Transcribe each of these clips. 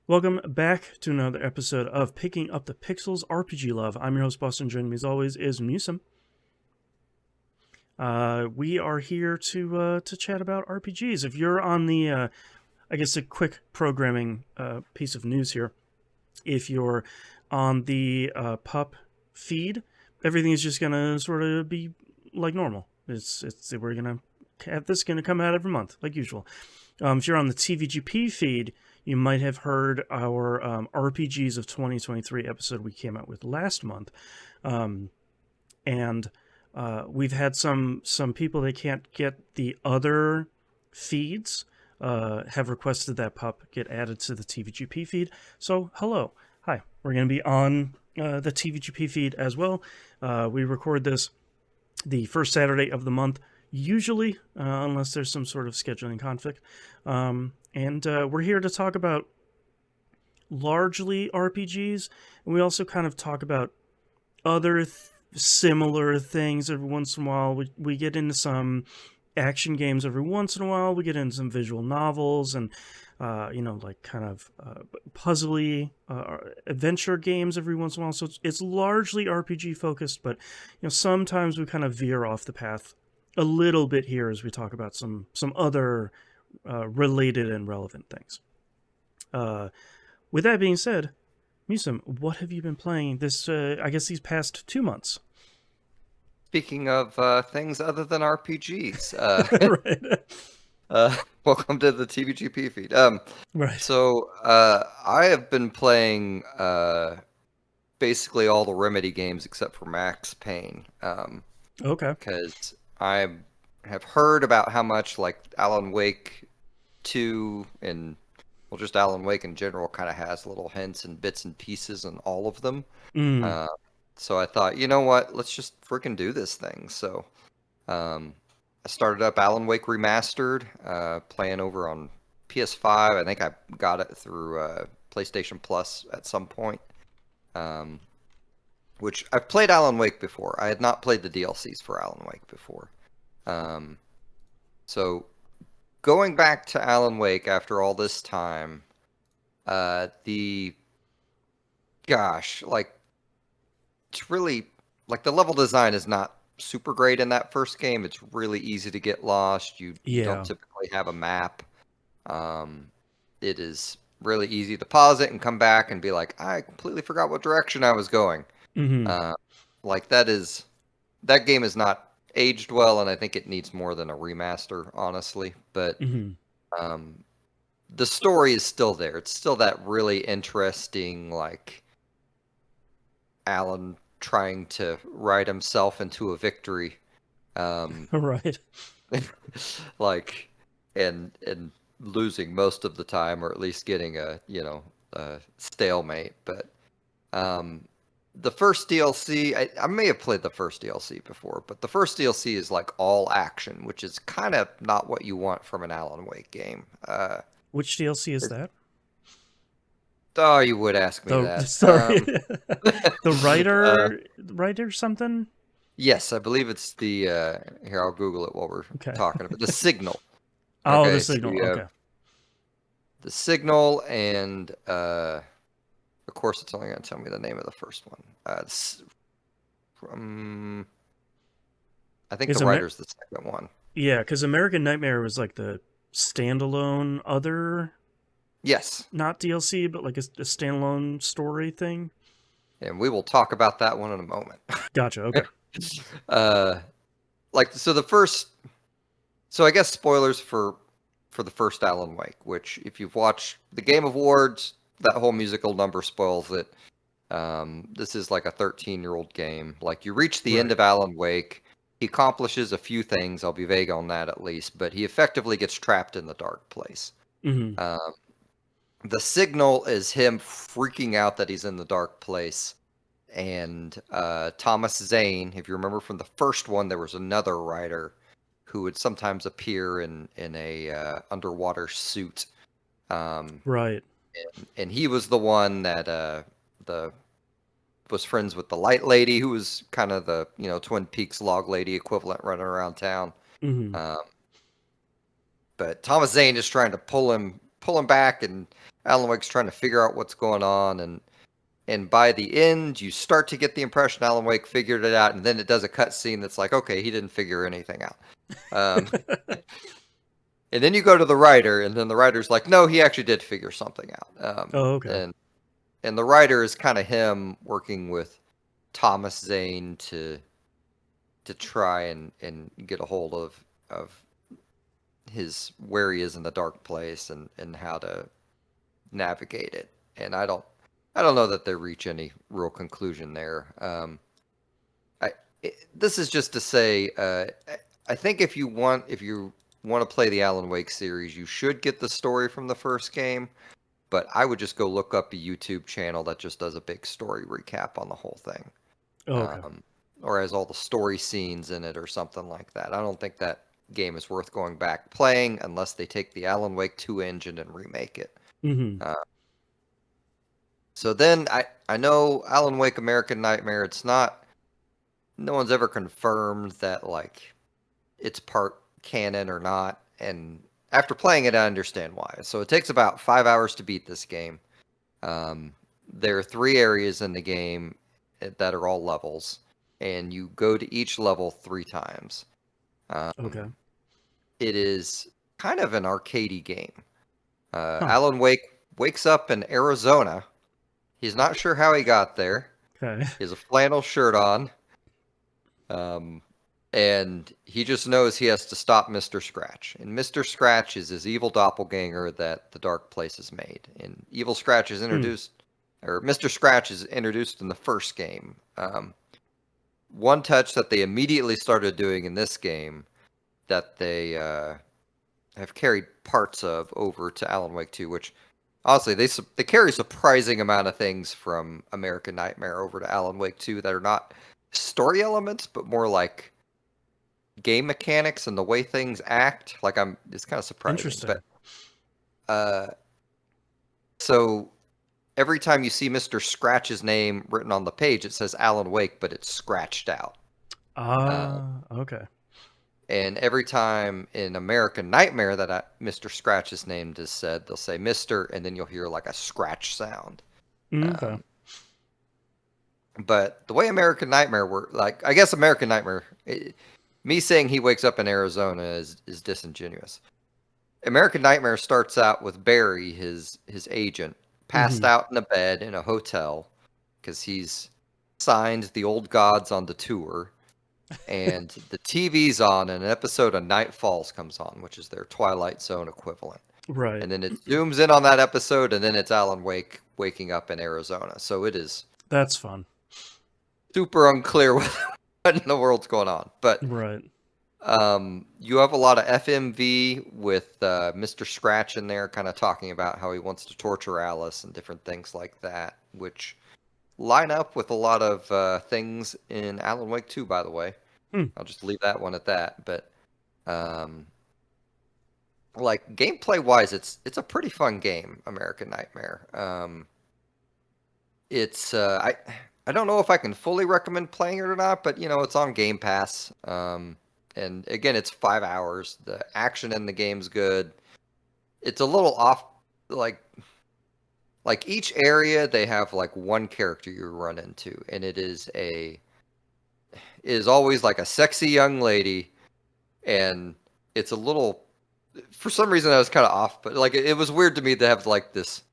Welcome back to another episode of Picking Up the Pixels RPG Love. I'm your host, Boston. Joining me as always is Musum. We are here to chat about RPGs. If you're on the, I guess a quick programming piece of news here. If you're on the PUP feed, everything is just gonna sort of be like normal. We're gonna have this gonna come out every month like usual. If you're on the TVGP feed, you might have heard our RPGs of 2023 episode we came out with last month, and we've had some people that can't get the other feeds have requested that PUP get added to the TVGP feed. So hello, hi, we're going to be on the TVGP feed as well. We record this the first Saturday of the month, usually, unless there's some sort of scheduling conflict. And we're here to talk about largely RPGs, and we also kind of talk about other similar things every once in a while. We get into some action games every once in a while. We get into some visual novels and, like kind of puzzly adventure games every once in a while. So it's largely RPG focused, but sometimes we kind of veer off the path a little bit here as we talk about some other related and relevant things. With that being said, Musum, what have you been playing I guess these past 2 months? Speaking of things other than RPGs, Right. welcome to the TVGP feed. Right. So I have been playing basically all the Remedy games except for Max Payne. Okay. Because I have heard about how much like Alan Wake 2 and just Alan Wake in general kind of has little hints and bits and pieces in all of them. Mm. So I thought, you know what? Let's just freaking do this thing. So I started up Alan Wake Remastered, playing over on PS5. I think I got it through PlayStation Plus at some point. Which I've played Alan Wake before. I had not played the DLCs for Alan Wake before. So going back to Alan Wake after all this time, it's really like the level design is not super great in that first game. It's really easy to get lost. You don't Yeah. typically have a map. It is really easy to pause it and come back and be like, I completely forgot what direction I was going. Mm-hmm. That game is not aged well, and I think it needs more than a remaster, honestly. But Mm-hmm. the story is still there. It's still that really interesting, like Alan trying to ride himself into a victory, Right. like and losing most of the time, or at least getting a stalemate. But the first DLC, I may have played the first DLC before, but the first DLC is like all action, which is kind of not what you want from an Alan Wake game. Which DLC is It's, that? oh, you would ask me The that. sorry, the Uh, writer something. yes, I believe it's the here. I'll Google it while we're Okay. talking about the Signal. Oh, the Okay, so signal. you have Okay. the Signal, and of course, it's only going to tell me the name of the first one. I think Is the Amer- writer's the second one. Yeah, because American Nightmare was like the standalone other, Yes, not DLC, but like a standalone story thing. and we will talk about that one in a moment. Gotcha. Okay. uh, like so the first. So I guess spoilers for the first Alan Wake, which if you've watched the Game Awards, that whole musical number spoils it. This is like a 13-year-old game. Like you reach the end Right. of Alan Wake, he accomplishes a few things. I'll be vague on that at least, but he effectively gets trapped in the dark place. Mm-hmm. Um, the signal is him freaking out that he's in the dark place. And Thomas Zane, if you remember from the first one, there was another writer who would sometimes appear in a underwater suit. Right. And he was the one that the was friends with the light lady, who was kind of the Twin Peaks log lady equivalent running around town. Mm-hmm. Um, but Thomas Zane is trying to pull him back, and Alan Wake's trying to figure out what's going on, and by the end, you start to get the impression Alan Wake figured it out, and then it does a cutscene that's like, okay, he didn't figure anything out. Um, and then you go to the writer, and then the writer's like, no, he actually did figure something out. Oh, okay. And the writer is kind of him working with Thomas Zane to try and get a hold of his where he is in the dark place and how to navigate it. And I don't know that they reach any real conclusion there. This is just to say, I think if you want to play the Alan Wake series, you should get the story from the first game. But I would just go look up a YouTube channel that just does a big story recap on the whole thing, Oh, okay. or has all the story scenes in it or something like that. I don't think that game is worth going back playing unless they take the Alan Wake 2 engine and remake it. Mm-hmm. Uh, so then I know Alan Wake American Nightmare, it's not, no one's ever confirmed that like it's part canon or not, and after playing it I understand why. So it takes about 5 hours to beat this game. There are 3 areas in the game that are all levels, and you go to each level 3 times. Okay. It is kind of an arcadey game. Huh. Alan Wake wakes up in Arizona. He's not sure how he got there. Okay. He has a flannel shirt on. And he just knows he has to stop Mr. Scratch. And Mr. Scratch is his evil doppelganger that the Dark Place has made. And Evil Scratch is Hmm. introduced, or Mr. Scratch is introduced in the first game. One touch that they immediately started doing in this game that they have carried parts of over to Alan Wake 2, which honestly they carry a surprising amount of things from American Nightmare over to Alan Wake 2 that are not story elements, but more like game mechanics and the way things act. Like it's kind of surprising. Interesting. But so every time you see Mr. Scratch's name written on the page, it says Alan Wake, but it's scratched out. Okay. And every time in American Nightmare that Mr. Scratch's name is said, they'll say Mr. and then you'll hear like a scratch sound. Okay. But the way American Nightmare works, like I guess American Nightmare, me saying he wakes up in Arizona is disingenuous. American Nightmare starts out with Barry, his agent, passed Mm-hmm. out in a bed in a hotel because he's signed the old gods on the tour, and the TV's on, and an episode of Night Falls comes on, which is their Twilight Zone equivalent. Right. And then it zooms in on that episode, and then it's Alan Wake waking up in Arizona. So it is That's fun. super unclear what in the world's going on. But Right. you have a lot of FMV with Mr. Scratch in there, kind of talking about how he wants to torture Alice and different things like that, which line up with a lot of things in Alan Wake 2, by the way. Hmm. I'll just leave that one at that. But like gameplay wise, it's a pretty fun game, American Nightmare. It's I don't know if I can fully recommend playing it or not, but it's on Game Pass. And again, it's 5 hours. The action in the game's good. It's a little off, like each area they have like one character you run into, and it is always like a sexy young lady, and it's a little, for some reason I was kind of off, but like it was weird to me to have like this.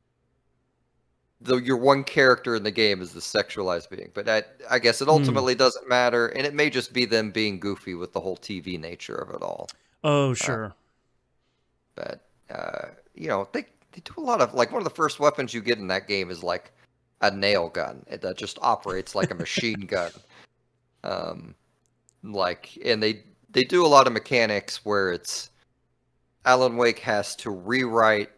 Your one character in the game is the sexualized being, but I guess it Hmm. ultimately doesn't matter, and it may just be them being goofy with the whole TV nature of it all. Oh, Uh, sure. but they do a lot of, like, one of the first weapons you get in that game is like a nail gun that just operates like a machine gun. And they do a lot of mechanics where it's Alan Wake has to rewrite,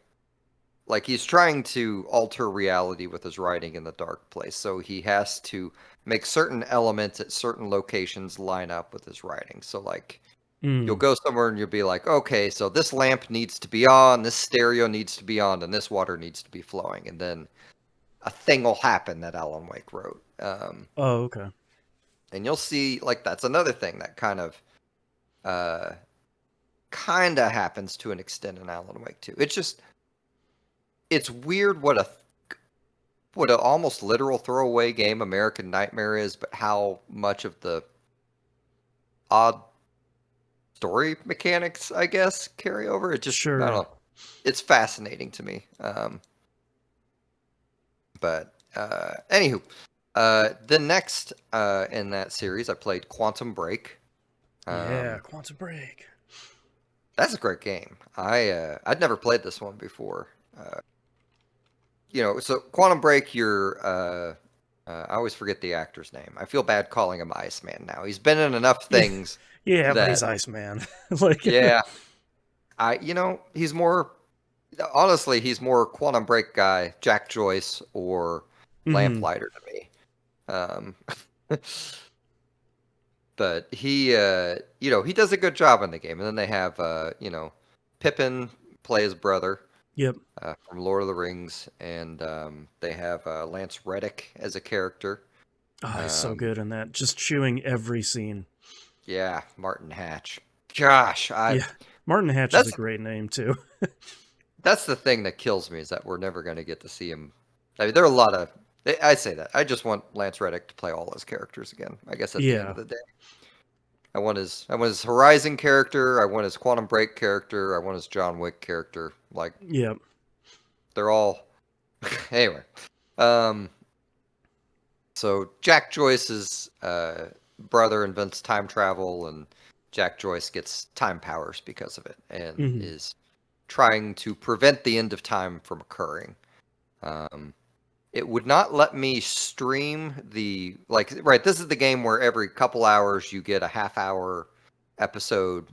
like he's trying to alter reality with his writing in the dark place, so he has to make certain elements at certain locations line up with his writing. So like you'll Hmm. go somewhere and you'll be like, okay, so this lamp needs to be on, this stereo needs to be on, and this water needs to be flowing, and then a thing will happen that Alan Wake wrote. Oh, okay. And you'll see, like, that's another thing that kind of happens to an extent in Alan Wake 2. It's just it's weird what a almost literal throwaway game American Nightmare is, but how much of the odd story mechanics, I guess, carry over. It just, I don't Sure. know. It's fascinating to me. But anywho, the next in that series, I played Quantum Break. Yeah, Quantum Break. That's a great game. I'd never played this one before. So Quantum Break, I always forget the actor's name. I feel bad calling him Iceman now. He's been in enough Yeah, things yeah, but that, he's Iceman. Like, yeah, he's more, honestly, he's more Quantum Break guy, Jack Joyce or mhm. Lamplighter to me. Um, but he does a good job in the game. And then they have, Pippin play his brother. Yep. From Lord of the Rings, and they have Lance Reddick as a character. Oh, he's so Um, good in that. Just chewing every scene. yeah, Martin Hatch. Gosh, I Yeah. Martin Hatch is a that's great name too. that's the thing that kills me is that we're never going to get to see him. I mean, there are a lot of. I say that. I just want Lance Reddick to play all his characters again. I guess at the end Yeah. of the day, I want his Horizon character. I want his Quantum Break character. I want his John Wick character. Like Yep. they're all. Anyway, um, so Jack Joyce's brother invents time travel, and Jack Joyce gets time powers because of it, and Mhm. is trying to prevent the end of time from occurring. Um, it would not let me stream right. This is the game where every couple hours you get a half-hour episode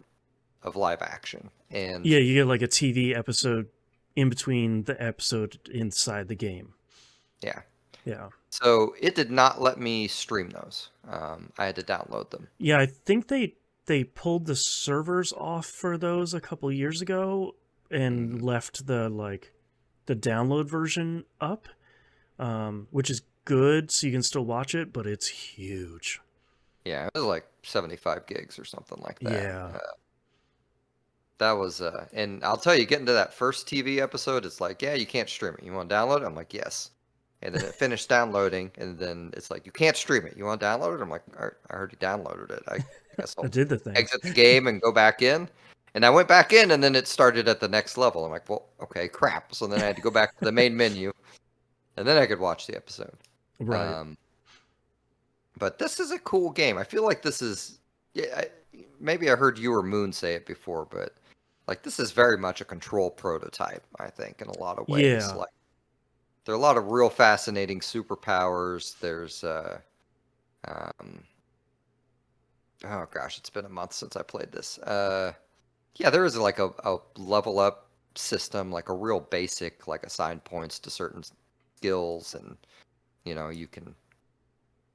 of live action, and Yeah, you get like a TV episode in between the episode inside the game. yeah. Yeah. So it did not let me stream those. I had to download them. Yeah, I think they pulled the servers off for those a couple years ago and Mhm. left the download version up, which is good, so you can still watch it, but it's huge. Yeah, it was like 75 gigs or something like that. Yeah. That was, and I'll tell you, getting to that first TV episode, it's like, yeah, you can't stream it. You want to download it? I'm like, yes. And then it finished downloading, and then it's like, you can't stream it. You want to download it? I'm like, all right, I already downloaded it. I guess I I'll did the thing. exit the game and go back in. And I went back in, and then it started at the next level. I'm like, well, okay, crap. So then I had to go back to the main menu, and then I could watch the episode. Right. Um, but this is a cool game. I feel like this is, yeah, maybe I heard you or Moon say it before, but like this is very much a control prototype, I think, in a lot of ways. Yeah. Like there are a lot of real fascinating superpowers. There's um oh gosh, it's been a month since I played this. Yeah, there is like a level up system, like a real basic, like assign points to certain skills, and you can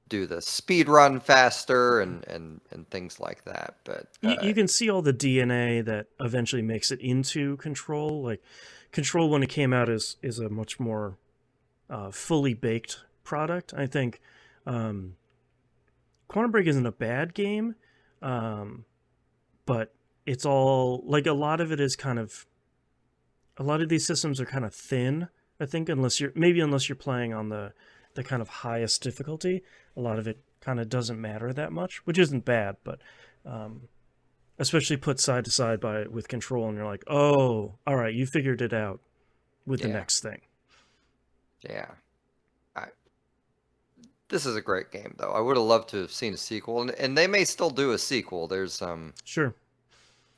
do the speed run faster and things like that. But You can see all the DNA that eventually makes it into Control. Like Control, when it came out, is a much more fully baked product. I think um, Quantum Break isn't a bad game, um, but it's all like a lot of these systems are kind of thin. I think unless you're playing on the kind of highest difficulty, a lot of it kind of doesn't matter that much, which isn't bad, but um, especially put side to side by with Control, and you're like, oh, all right, you figured it out with the yeah, next thing. yeah. I, this is a great game, though. I would have loved to have seen a sequel, and they may still do a sequel. There's Sure.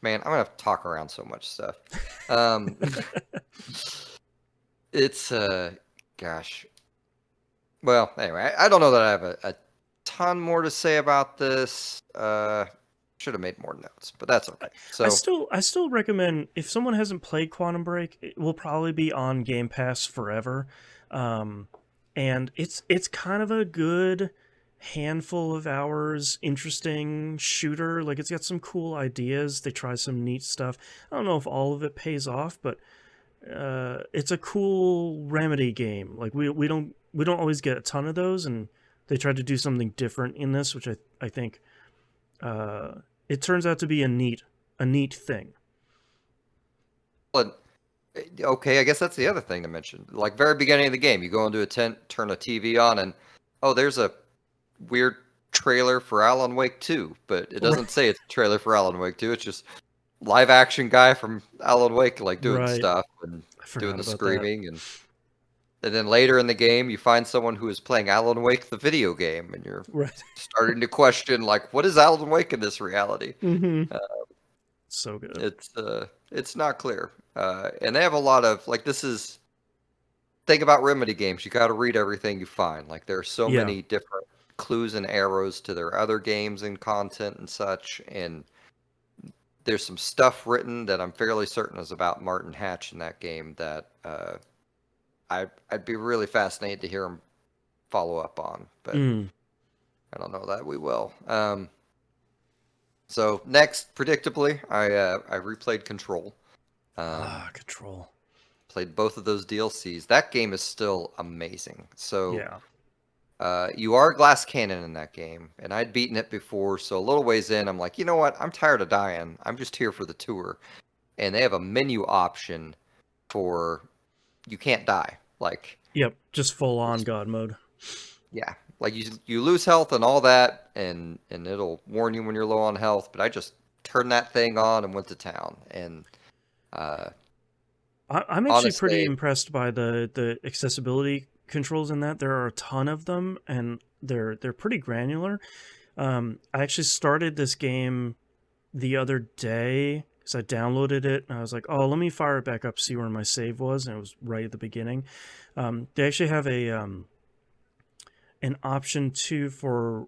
man, I'm gonna have to talk around so much stuff. Um, it's gosh. Well, anyway, I don't know that I have a ton more to say about this. Should have made more notes, but that's okay. So, I still recommend if someone hasn't played Quantum Break, it will probably be on Game Pass forever, um, and it's kind of a good handful of hours, interesting shooter. Like it's got some cool ideas. They try some neat stuff. I don't know if all of it pays off, but it's a cool Remedy game. Like we don't always get a ton of those, and they tried to do something different in this, which I think it turns out to be a neat thing. but Okay, I guess that's the other thing to mention. Like very beginning of the game, you go into a tent, turn a TV on, and oh, there's a weird trailer for Alan Wake 2, but it doesn't say it's a trailer for Alan Wake 2. It's just live action guy from Alan Wake like doing Right. stuff and I doing forgot the about that. screaming, and then later in the game you find someone who is playing Alan Wake the video game, and you're Right. starting to question like what is Alan Wake in this reality? Mm-hmm. Uh, So good. it's not clear. And they have a lot of like this is thing about Remedy games, you got to read everything you find. Like there are so Yeah. many different clues and arrows to their other games and content and such, and there's some stuff written that I'm fairly certain is about Martin Hatch in that game that I'd be really fascinated to hear him follow up on, but Mm. I don't know that we will. So next, predictably, I replayed Control. Um, Ah, Control. played both of those DLCs. That game is still amazing. So Yeah. you are glass cannon in that game, and I'd beaten it before. So a little ways in, I'm like, you know what? I'm tired of dying. I'm just here for the tour. And they have a menu option for you can't die. Like, Yep. Just full on God mode. yeah, like you lose health and all that, and it'll warn you when you're low on health. But I just turned that thing on and went to town. And uh, I'm actually pretty honestly, impressed by the accessibility controls in that. There are a ton of them, and they're pretty granular. I actually started this game the other day because I downloaded it and I was like, oh, let me fire it back up, see where my save was, and it was right at the beginning. They actually have a an option too for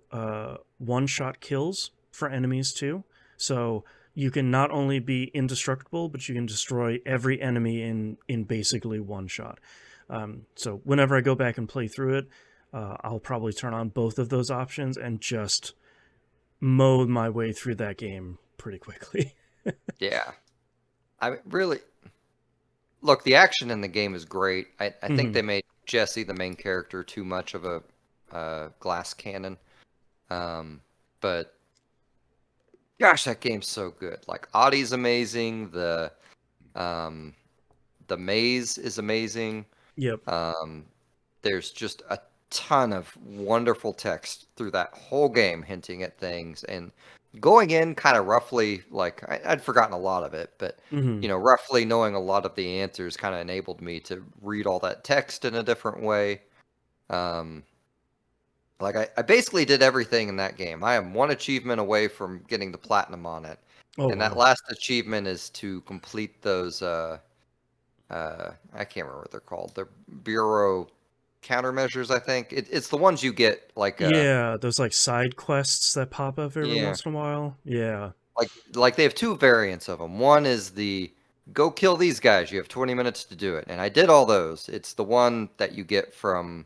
one shot kills for enemies too. So you can not only be indestructible, but you can destroy every enemy in basically one shot. So whenever I go back and play through it, I'll probably turn on both of those options and just mow my way through that game pretty quickly. yeah, I mean, really look. The action in the game is great. I think Hmm. they made Jesse the main character too much of a glass cannon. Um, but gosh, that game's so good. Like Audie's amazing. Um, the maze is amazing. Yep. Um, there's just a ton of wonderful text through that whole game hinting at things and going in kind of roughly like I'd forgotten a lot of it, but Hmm. you know, roughly knowing a lot of the answers kind of enabled me to read all that text in a different way. Um, like I basically did everything in that game. I am one achievement away from getting the platinum on it. Oh And that wow. last achievement is to complete those I can't remember what they're called. They're bureau countermeasures, I think. It's the ones you get like Yeah, those like side quests that pop up every yeah, once in a while. Yeah. like they have two variants of them. One is the go kill these guys. You have 20 minutes to do it. And I did all those. It's the one that you get from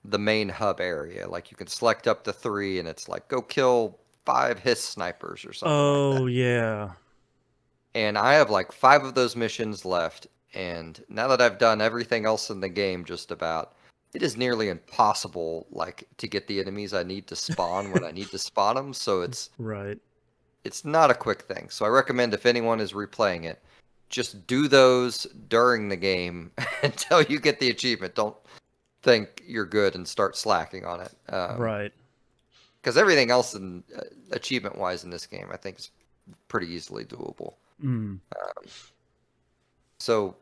the main hub area. Like you can select up to 3 and it's like go kill 5 hiss snipers or something like that. Oh yeah. And I have like 5 of those missions left. And now that I've done everything else in the game, just about, it is nearly impossible, like, to get the enemies I need to spawn when I need to spawn them. So Right. it's not a quick thing. So I recommend if anyone is replaying it, just do those during the game until you get the achievement. Don't think you're good and start slacking on it. Right. Because everything else in achievement wise in this game, I think, is pretty easily doable. Mm. So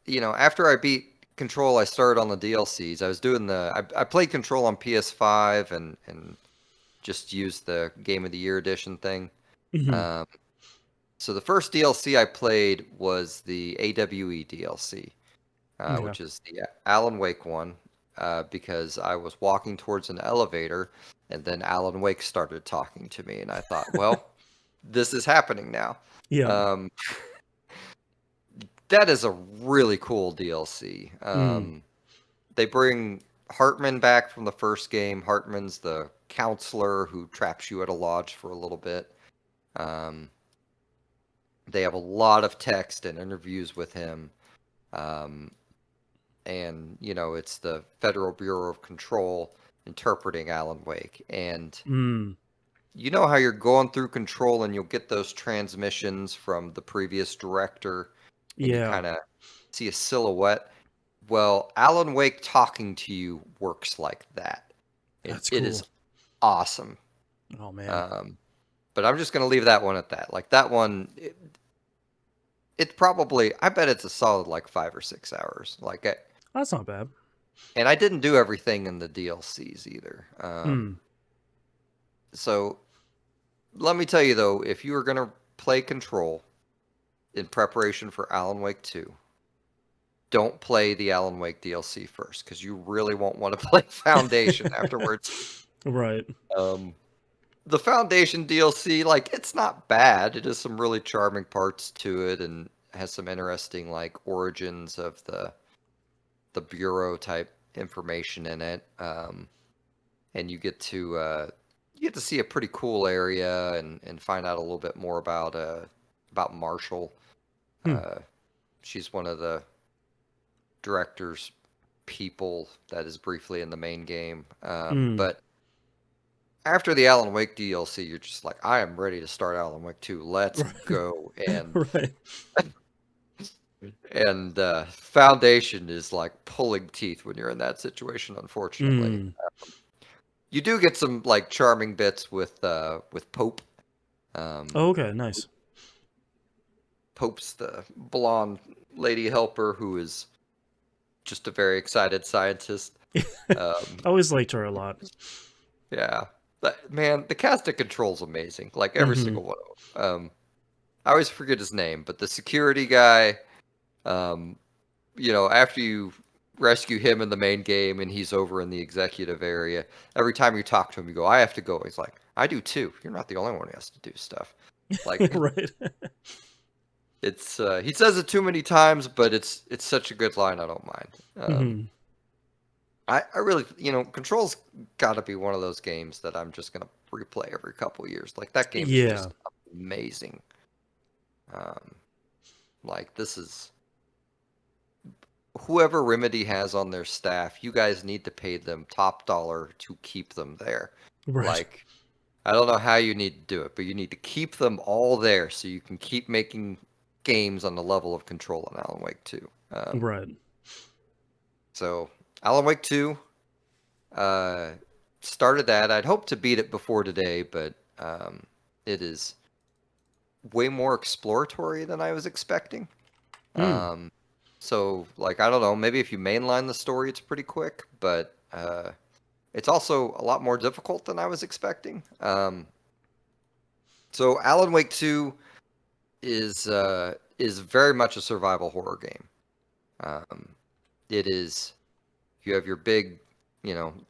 you know, after I beat Control, I started on the DLCs. I was doing I played Control on PS5 and just used the Game of the Year edition thing. Hmm. Um, so the first DLC I played was the AWE DLC, Okay. which is the Alan Wake one, because I was walking towards an elevator and then Alan Wake started talking to me, and I thought, well, this is happening now. Yeah. Um, that is a really cool DLC. Mm. They bring Hartman back from the first game. Hartman's the counselor who traps you at a lodge for a little bit. Um, they have a lot of text and interviews with him. Um, and, you know, it's the Federal Bureau of Control interpreting Alan Wake. And Mm. you know how you're going through Control and you'll get those transmissions from the previous director and you Yeah, kind of see a silhouette. Well, Alan Wake talking to you works like that, and that's it is cool. awesome. Oh man, Um, but I'm just gonna leave that one at that. Like that one, it probably, I bet it's a solid like 5 or 6 hours. that's not bad. And I didn't do everything in the DLCs either. Hmm. So let me tell you though, if you were gonna play Control in preparation for Alan Wake 2, don't play the Alan Wake DLC first because you really won't want to play Foundation afterwards. Right. Um, the Foundation DLC, like, it's not bad. It has some really charming parts to it and has some interesting like origins of the bureau type information in it. And you get to see a pretty cool area and find out a little bit more about Marshall. Hmm. Uh, she's one of the director's people that is briefly in the main game. Hmm. But after the Alan Wake DLC, you're just like, I am ready to start Alan Wake 2. Let's Right. go. And Right. Foundation is like pulling teeth when you're in that situation, unfortunately. Hmm. You do get some like charming bits with Pope. Oh, Um, okay. Nice. Pope's the blonde lady helper who is just a very excited scientist. I always liked her a lot. Yeah, man, the cast of Control's amazing. Like every Hmm. single one of them. I always forget his name, but the security guy. Um, after you rescue him in the main game and he's over in the executive area, every time you talk to him, you go, "I have to go." He's like, "I do too. You're not the only one who has to do stuff." Like Right. it's he says it too many times, but it's such a good line. I don't mind. Hmm. I really, Control's got to be one of those games that I'm just gonna replay every couple years. Like that game is Yeah. just amazing. Um, like this is whoever Remedy has on their staff. You guys need to pay them top dollar to keep them there. Right. Like I don't know how you need to do it, but you need to keep them all there so you can keep making games on the level of Control on Alan Wake 2. Right. So Alan Wake 2. Uh, Started that. I'd hoped to beat it before today, but it is way more exploratory than I was expecting. Hmm. Um, so, like, I don't know, maybe if you mainline the story, it's pretty quick, but it's also a lot more difficult than I was expecting. So, Alan Wake 2 is very much a survival horror game. Um, it is You have your big,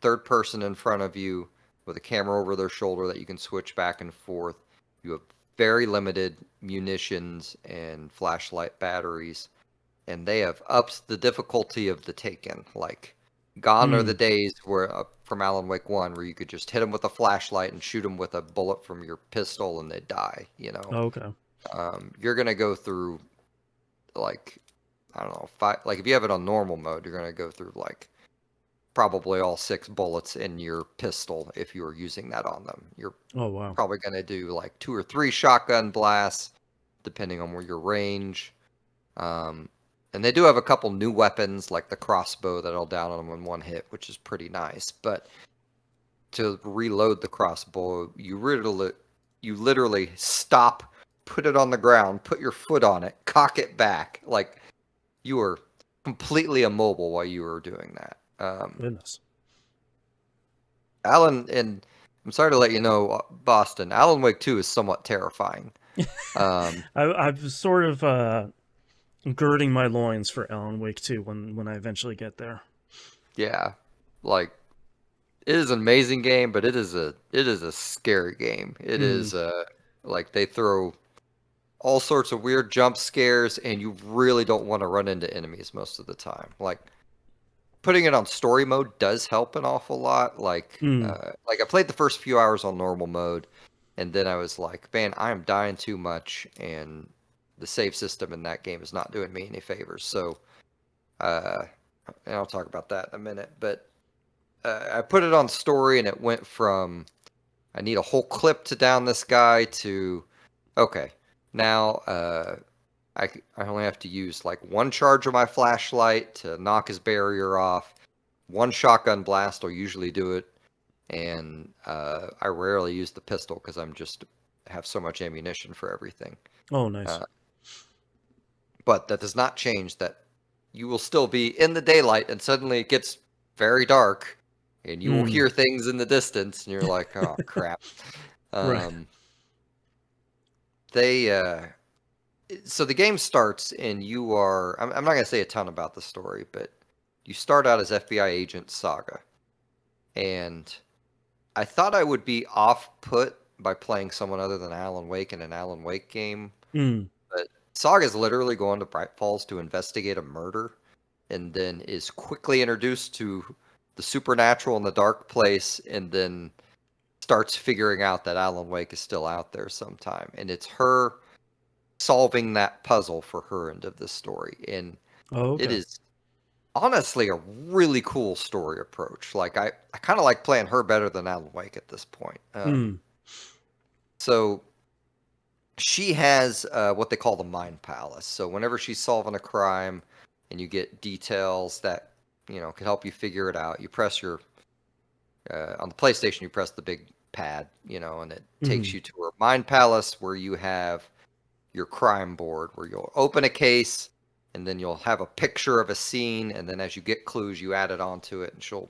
third person in front of you with a camera over their shoulder that you can switch back and forth. You have very limited munitions and flashlight batteries, and they have upped the difficulty of the Taken. Like, gone are the Hmm. days where from Alan Wake 1 where you could just hit them with a flashlight and shoot them with a bullet from your pistol and they die. Okay. You're going to go through, like, I don't know, like if you have it on normal mode, you're going to go through like probably all 6 bullets in your pistol if you were using that on them. You're Oh wow. probably going to do like 2 or 3 shotgun blasts, depending on where your range. Um, and they do have a couple new weapons, like the crossbow that'll down them in one hit, which is pretty nice. But to reload the crossbow, you literally stop, put it on the ground, put your foot on it, cock it back, like you were completely immobile while you were doing that. Goodness. Alan, and I'm sorry to let you know, Boston, Alan Wake 2 is somewhat terrifying. Um, I've sort of girding my loins for Alan Wake 2 when I eventually get there. yeah, like it is an amazing game, but it is a scary game. It Hmm. is like they throw all sorts of weird jump scares, and you really don't want to run into enemies most of the time. Like putting it on story mode does help an awful lot. Hmm. Like I played the first few hours on normal mode, and then I was like, man, I am dying too much, and the save system in that game is not doing me any favors. So, uh, and I'll talk about that in a minute. But I put it on story, and it went from I need a whole clip to down this guy to okay, now I only have to use like one charge of my flashlight to knock his barrier off. One shotgun blast will usually do it, and I rarely use the pistol because I'm just have so much ammunition for everything. Oh, nice. Uh, but that does not change that you will still be in the daylight, and suddenly it gets very dark, and you will Mm. hear things in the distance, and you're like, "Oh crap!" Right. Um, they so the game starts, and you are. I'm not gonna say a ton about the story, but you start out as FBI agent Saga, and I thought I would be off put by playing someone other than Alan Wake in an Alan Wake game, Mm. but Saga is literally going to Bright Falls to investigate a murder, and then is quickly introduced to the supernatural in the dark place, and then starts figuring out that Alan Wake is still out there sometime, and it's her solving that puzzle for her end of the story, and Oh, it okay. is honestly a really cool story approach. Like I kind of like playing her better than Alan Wake at this point. Mm. So she has what they call the Mind Palace. So whenever she's solving a crime, and you get details that can help you figure it out, you press your on the PlayStation, you press the big pad, and it takes Mm. you to her Mind Palace where you have your crime board where you'll open a case, and then you'll have a picture of a scene, and then as you get clues you add it onto it, and she'll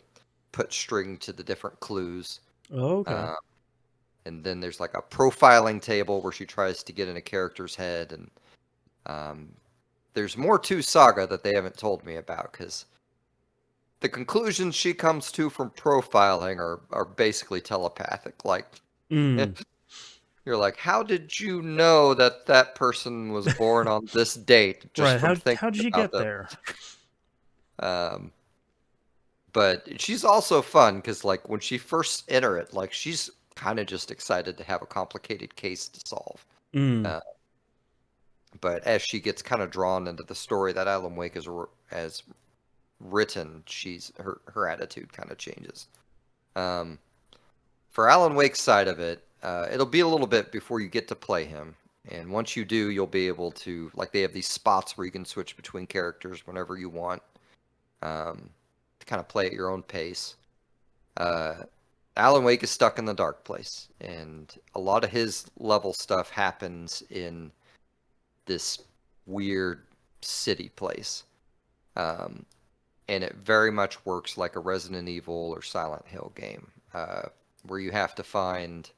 put string to the different clues. Oh, okay. uh, and then there's like a profiling table where she tries to get in a character's head, and um, there's more to Saga that they haven't told me about, because the conclusions she comes to from profiling are basically telepathic. Like, Mm. you're like, how did you know that that person was born on this date just Right. from How thinking did you about get them? there? Um, but she's also fun because, like, when she first enter it, like, she's kind of just excited to have a complicated case to solve. Mm. Uh, but as she gets kind of drawn into the story that Alan Wake has written, her attitude kind of changes. Um, for Alan Wake's side of it, it'll be a little bit before you get to play him. And once you do, you'll be able to, like, they have these spots where you can switch between characters whenever you want, to kind of play at your own pace. Uh, Alan Wake is stuck in the dark place, and a lot of his level stuff happens in this weird city place. Um, and it very much works like a Resident Evil or Silent Hill game, where you have to find,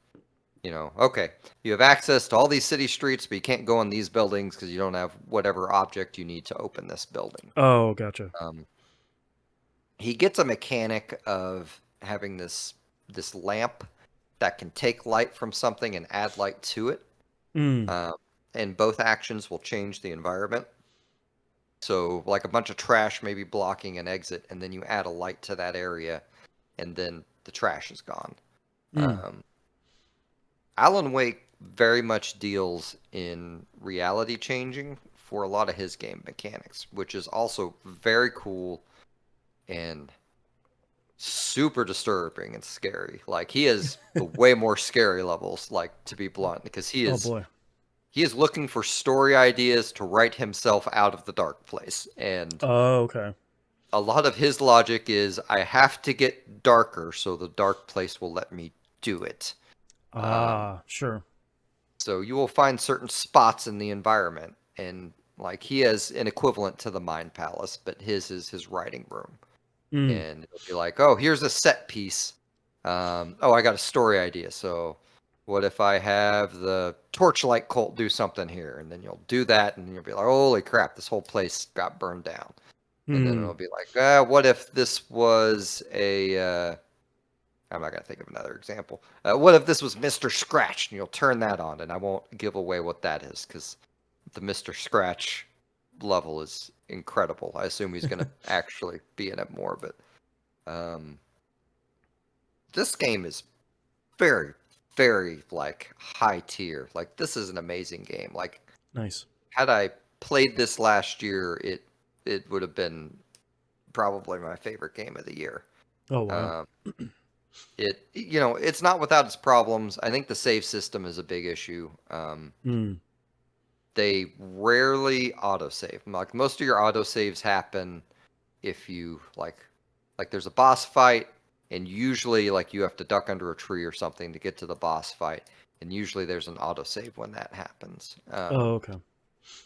okay, you have access to all these city streets, but you can't go in these buildings because you don't have whatever object you need to open this building. Oh, gotcha. Um, he gets a mechanic of having this lamp that can take light from something and add light to it. Mm. Um, and both actions will change the environment. So, like, a bunch of trash may be blocking an exit, and then you add a light to that area, and then the trash is gone. Mm. Um, Alan Wake very much deals in reality changing for a lot of his game mechanics, which is also very cool and super disturbing and scary. Like, he has the way more scary levels, like, to be blunt, because Oh boy. he is looking for story ideas to write himself out of the dark place. And Oh, okay. a lot of his logic is, I have to get darker so the dark place will let me do it. Ah, sure. So you will find certain spots in the environment, and like, he has an equivalent to the Mind Palace, but his is his writing room. Mm. And it'll be like, oh, here's a set piece. Oh, I got a story idea. So what if I have the Torchlight cult do something here? And then you'll do that, and you'll be like, holy crap, this whole place got burned down. And then Mm. it'll be like, what if this was I'm not going to think of another example. What if this was Mr. Scratch? And you'll turn that on, and I won't give away what that is, because the Mr. Scratch level is incredible. I assume he's going to actually be in it more, but um, this game is very, very, like, high tier. Like, this is an amazing game. Like, Nice. had I played this last year, it would have been probably my favorite game of the year. Oh wow. Um, it's not without its problems. I think the save system is a big issue. Mm. they rarely autosave. Like most of your autosaves happen if you like there's a boss fight and usually like you have to duck under a tree or something to get to the boss fight, and usually there's an autosave when that happens. Oh, okay.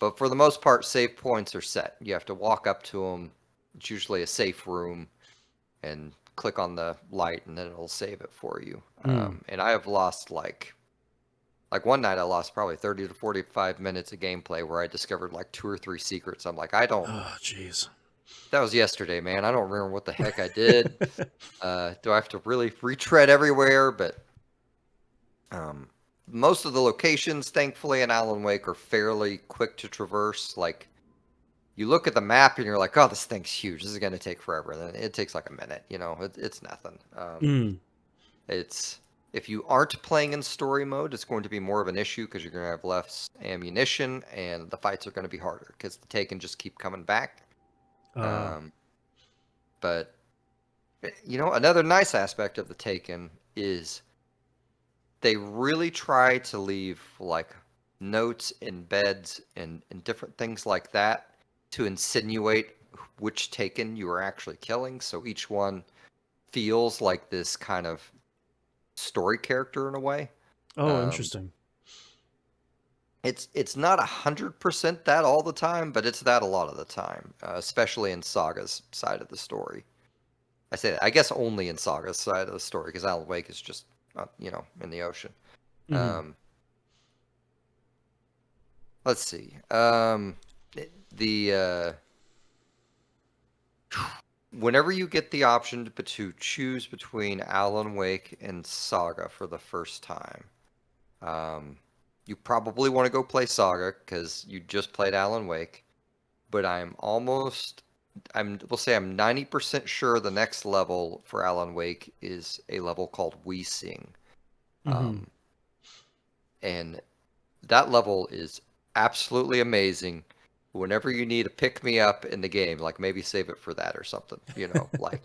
But for the most part, save points are set. You have to walk up to them. It's usually a safe room and click on the light and then it'll save it for you. Mm. And I have lost like one night I lost probably 30 to 45 minutes of gameplay where I discovered like 2 or 3 secrets. I'm like, I don't. Oh, jeez. That was yesterday, man. I don't remember what the heck I did. Do I have to really retread everywhere? But um, most of the locations, thankfully, in Alan Wake are fairly quick to traverse. Like you look at the map and you're like, oh, this thing's huge. This is going to take forever. And then it takes like a minute. You know, it's nothing. Mm. It's if you aren't playing in story mode, it's going to be more of an issue because you're going to have less ammunition and the fights are going to be harder because the Taken just keep coming back. Uh, Um, but you know, another nice aspect of the Taken is they really try to leave like notes in beds and different things like that to insinuate which Taken you are actually killing. So each one feels like this kind of story character in a way. oh, Um, interesting. it's not 100% that all the time, but it's that a lot of the time, especially in Saga's side of the story. I say that, I guess only in Saga's side of the story because Alan Wake is just you know, in the ocean. Mm-hmm. Um, let's see. The whenever you get the option to choose between Alan Wake and Saga for the first time, um, you probably want to go play Saga because you just played Alan Wake. But we'll say I'm 90% sure the next level for Alan Wake is a level called We Sing. Mm-hmm. Um, and that level is absolutely amazing. Whenever you need a pick me up in the game, like maybe save it for that or something, you know, like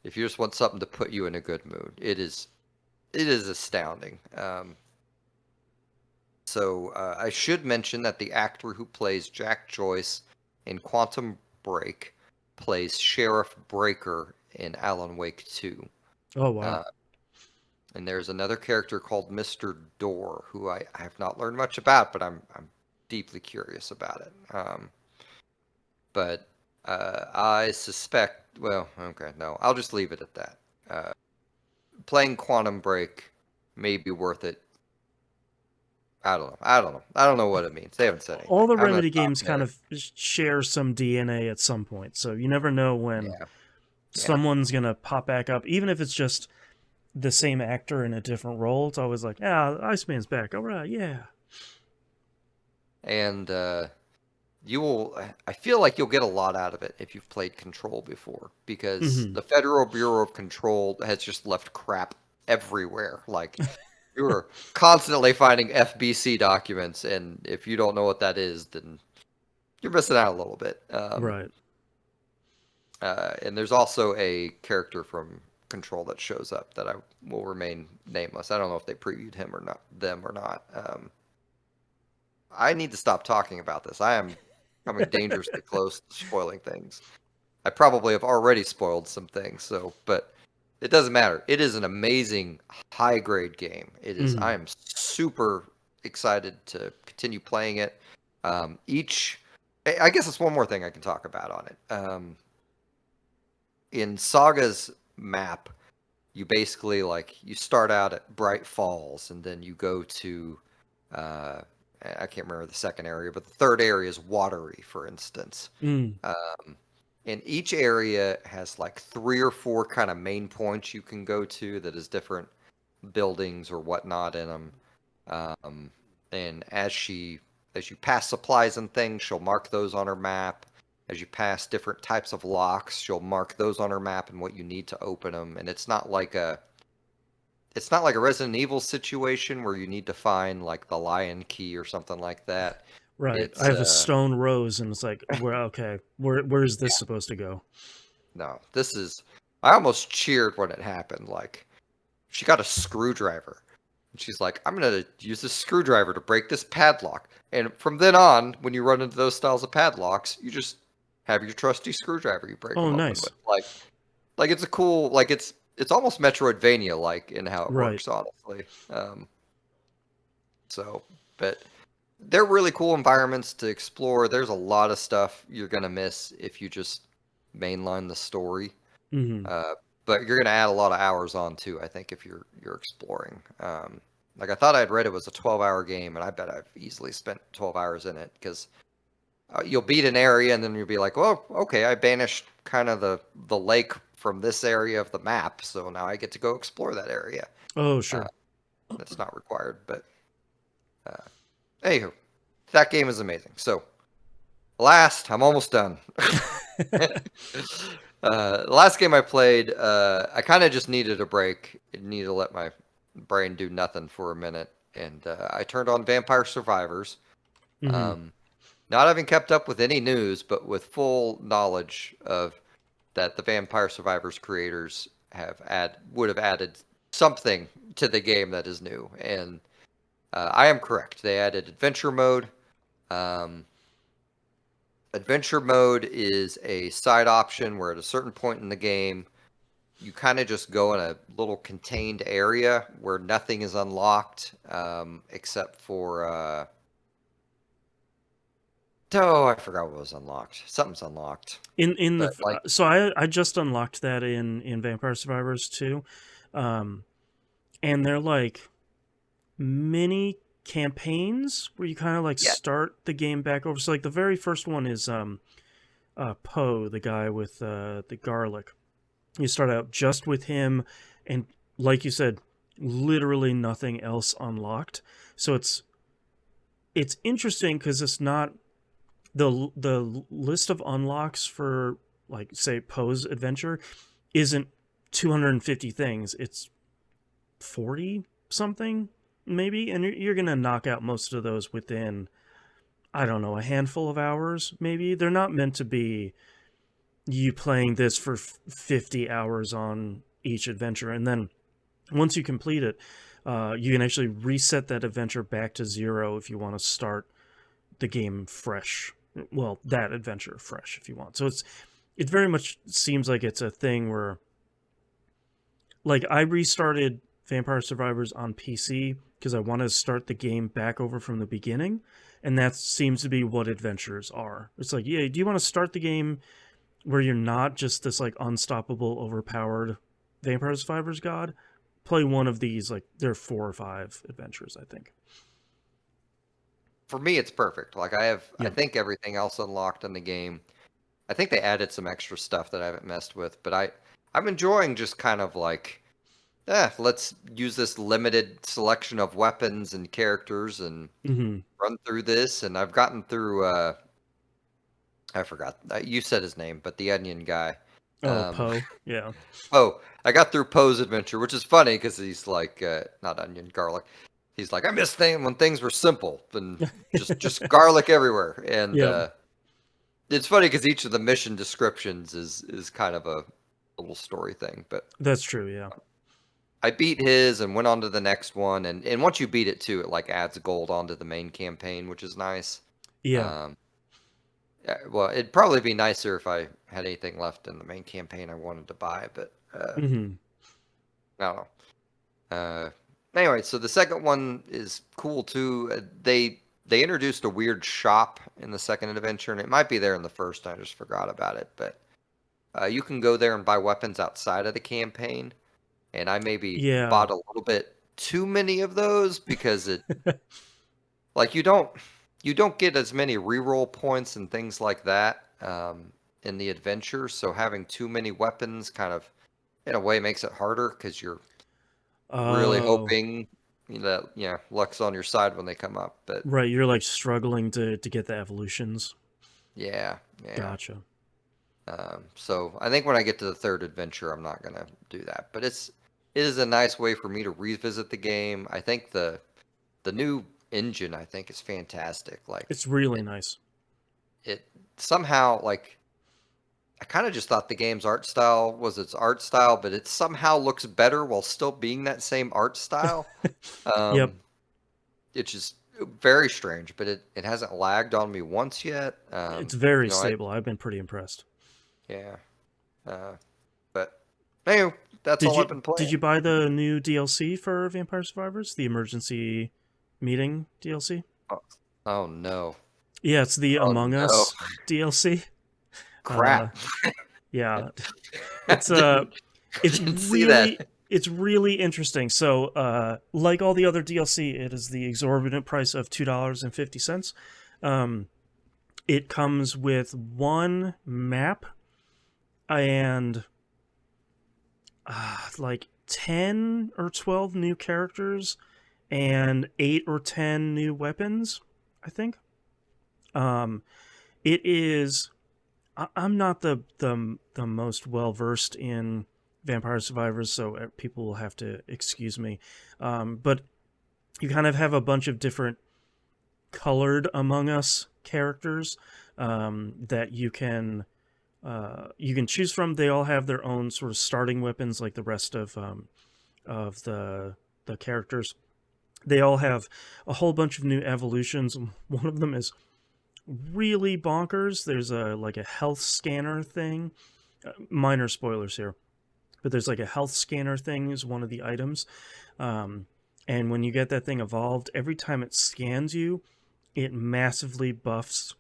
if you just want something to put you in a good mood, it is astounding. So I should mention that the actor who plays Jack Joyce in Quantum Break plays Sheriff Breaker in Alan Wake 2. Oh, wow. Uh, and there's another character called Mr. Door, who I have not learned much about, but I'm deeply curious about it. But I suspect, well, okay, no, I'll just leave it at that. Uh, Playing Quantum Break may be worth it. I don't know. I don't know what it means. They haven't said All anything. the I'm gonna Remedy stop games kind there. of share some DNA at some point, so you never know when Yeah, yeah. someone's gonna pop back up, even if it's just the same actor in a different role. It's always like, yeah, Iceman's back. All right, yeah. And you will. I feel like you'll get a lot out of it if you've played Control before, because Mm-hmm. the Federal Bureau of Control has just left crap everywhere. Like you're constantly finding FBC documents, and if you don't know what that is, then you're missing out a little bit. Right. And there's also a character from Control that shows up that I will remain nameless. I don't know if they previewed him or not, them or not. I need to stop talking about this. I am coming dangerously close to spoiling things. I probably have already spoiled some things, so but it doesn't matter. It is an amazing high grade game. It is. Mm-hmm. I am super excited to continue playing it. I guess it's one more thing I can talk about on it. In Saga's map, you basically like you start out at Bright Falls, and then you go to uh, I can't remember the second area, but the third area is Watery, for instance. Mm. And each area has like 3 or 4 kind of main points you can go to that is different buildings or whatnot in them. And as you pass supplies and things, she'll mark those on her map. As you pass different types of locks, she'll mark those on her map and what you need to open them. And it's not like a Resident Evil situation where you need to find like the lion key or something like that. Right. I It's have a stone rose, and it's like, where? Okay, where's this supposed to go? no, I almost cheered when it happened. Like she got a screwdriver And she's like, I'm going to use this screwdriver to break this padlock. And from then on, when you run into those styles of padlocks, you just have your trusty screwdriver. You break Oh, them open nice. with. Like it's a cool, like it's almost Metroidvania like in how it Right. works, honestly. So, but they're really cool environments to explore. There's a lot of stuff you're gonna miss if you just mainline the story. Hmm. Uh, but you're gonna add a lot of hours on too, I think, if you're exploring. Like I thought I'd read it was a 12-hour game, and I bet I've easily spent 12 hours in it because you'll beat an area and then you'll be like, well, okay, I banished kind of the lake from this area of the map, so now I get to go explore that area. Oh, Uh, sure. that's not required, but uh, anywho, that game is amazing. So last, I'm almost done. The last game I played, I kind of just needed a break. I needed to let my brain do nothing for a minute, and I turned on Vampire Survivors. Hmm. Um, Not having kept up with any news, but with full knowledge of that the Vampire Survivors creators would have added something to the game that is new, and I am correct. They added adventure mode. Um, Adventure mode is a side option where at a certain point in the game, you kind of just go in a little contained area where nothing is unlocked except for. Oh, I forgot what was unlocked. Something's unlocked. In the But like, so I just unlocked that in Vampire Survivors 2, um, and they're like mini campaigns where you kind of like yeah, start the game back over. So like the very first one is Poe, the guy with the garlic. You start out just with him, and like you said, literally nothing else unlocked. So it's interesting because it's not the list of unlocks for like say Poe's adventure isn't 250 things. It's 40 something maybe, and you're gonna knock out most of those within I don't know a handful of hours. Maybe they're not meant to be you playing this for 50 hours on each adventure, and then once you complete it, you can actually reset that adventure back to zero if you want to start the game fresh. Well, that adventure fresh if you want. So it very much seems like it's a thing where like I restarted Vampire Survivors on PC because I want to start the game back over from the beginning, and that seems to be what adventures are. It's like, yeah, do you want to start the game where you're not just this like unstoppable, overpowered Vampire Survivors god? Play one of these. Like there are 4 or 5 adventures, I think. for me, it's perfect. Like I Yeah. think everything else unlocked in the game. I think they added some extra stuff that I haven't messed with, but I'm enjoying just kind of like, let's use this limited selection of weapons and characters and Hmm. run through this. And I've gotten through. I forgot. You said his name, but the onion guy. Oh, Um, Poe. Yeah. oh, I got through Poe's adventure, which is funny because he's like, not onion, garlic. He's like, I miss things when things were simple and just garlic everywhere. And Yeah. it's funny because each of the mission descriptions is kind of a little story thing. But That's true. Yeah. I beat his and went on to the next one, and once you beat it too, it like adds gold onto the main campaign, which is nice. Yeah. Um, well, it'd probably be nicer if I had anything left in the main campaign I wanted to buy, but Hmm. I don't know. Anyway, so the second one is cool too. They introduced a weird shop in the second adventure, and it might be there in the first. I just forgot about it, but you can go there and buy weapons outside of the campaign. And I maybe Yeah. bought a little bit too many of those because it like you don't get as many reroll points and things like that in the adventure. So having too many weapons kind of in a way makes it harder because you're really Oh, hoping that luck's on your side when they come up. But right. You're like struggling to get the evolutions. yeah, yeah. Gotcha. So I think when I get to the third adventure, I'm not gonna do that. But it is a nice way for me to revisit the game. I think the new engine I think is fantastic. Like It's really it nice. it somehow like I kind of just thought the game's art style was its art style, but it somehow looks better while still being that same art style. Yep, It's just very strange, but it hasn't lagged on me once yet. it's very You know, I stable. I've been pretty impressed. yeah. Uh, but anyway, that's Did all I've you been did playing. you buy the new DLC for Vampire Survivors? The emergency meeting DLC? Oh, oh no. Yeah, it's the Oh Among no. Us DLC. Uh, Crap. yeah, I it's it's didn't see that. really interesting. So, like all the other DLC, it is the exorbitant price of $2.50. Um, it comes with one map and like 10 or 12 new characters and 8 or 10 new weapons, I think. Um, it is. I'm not the most well versed in Vampire Survivors, so people will have to excuse me. But you kind of have a bunch of different colored Among Us characters that you can choose from. They all have their own sort of starting weapons, like the rest of the characters. They all have a whole bunch of new evolutions. One of them is really bonkers. There's a like a health scanner thing. Minor spoilers here, but there's like a health scanner thing is one of the items. Um, and when you get that thing evolved, every time it scans you, it massively buffs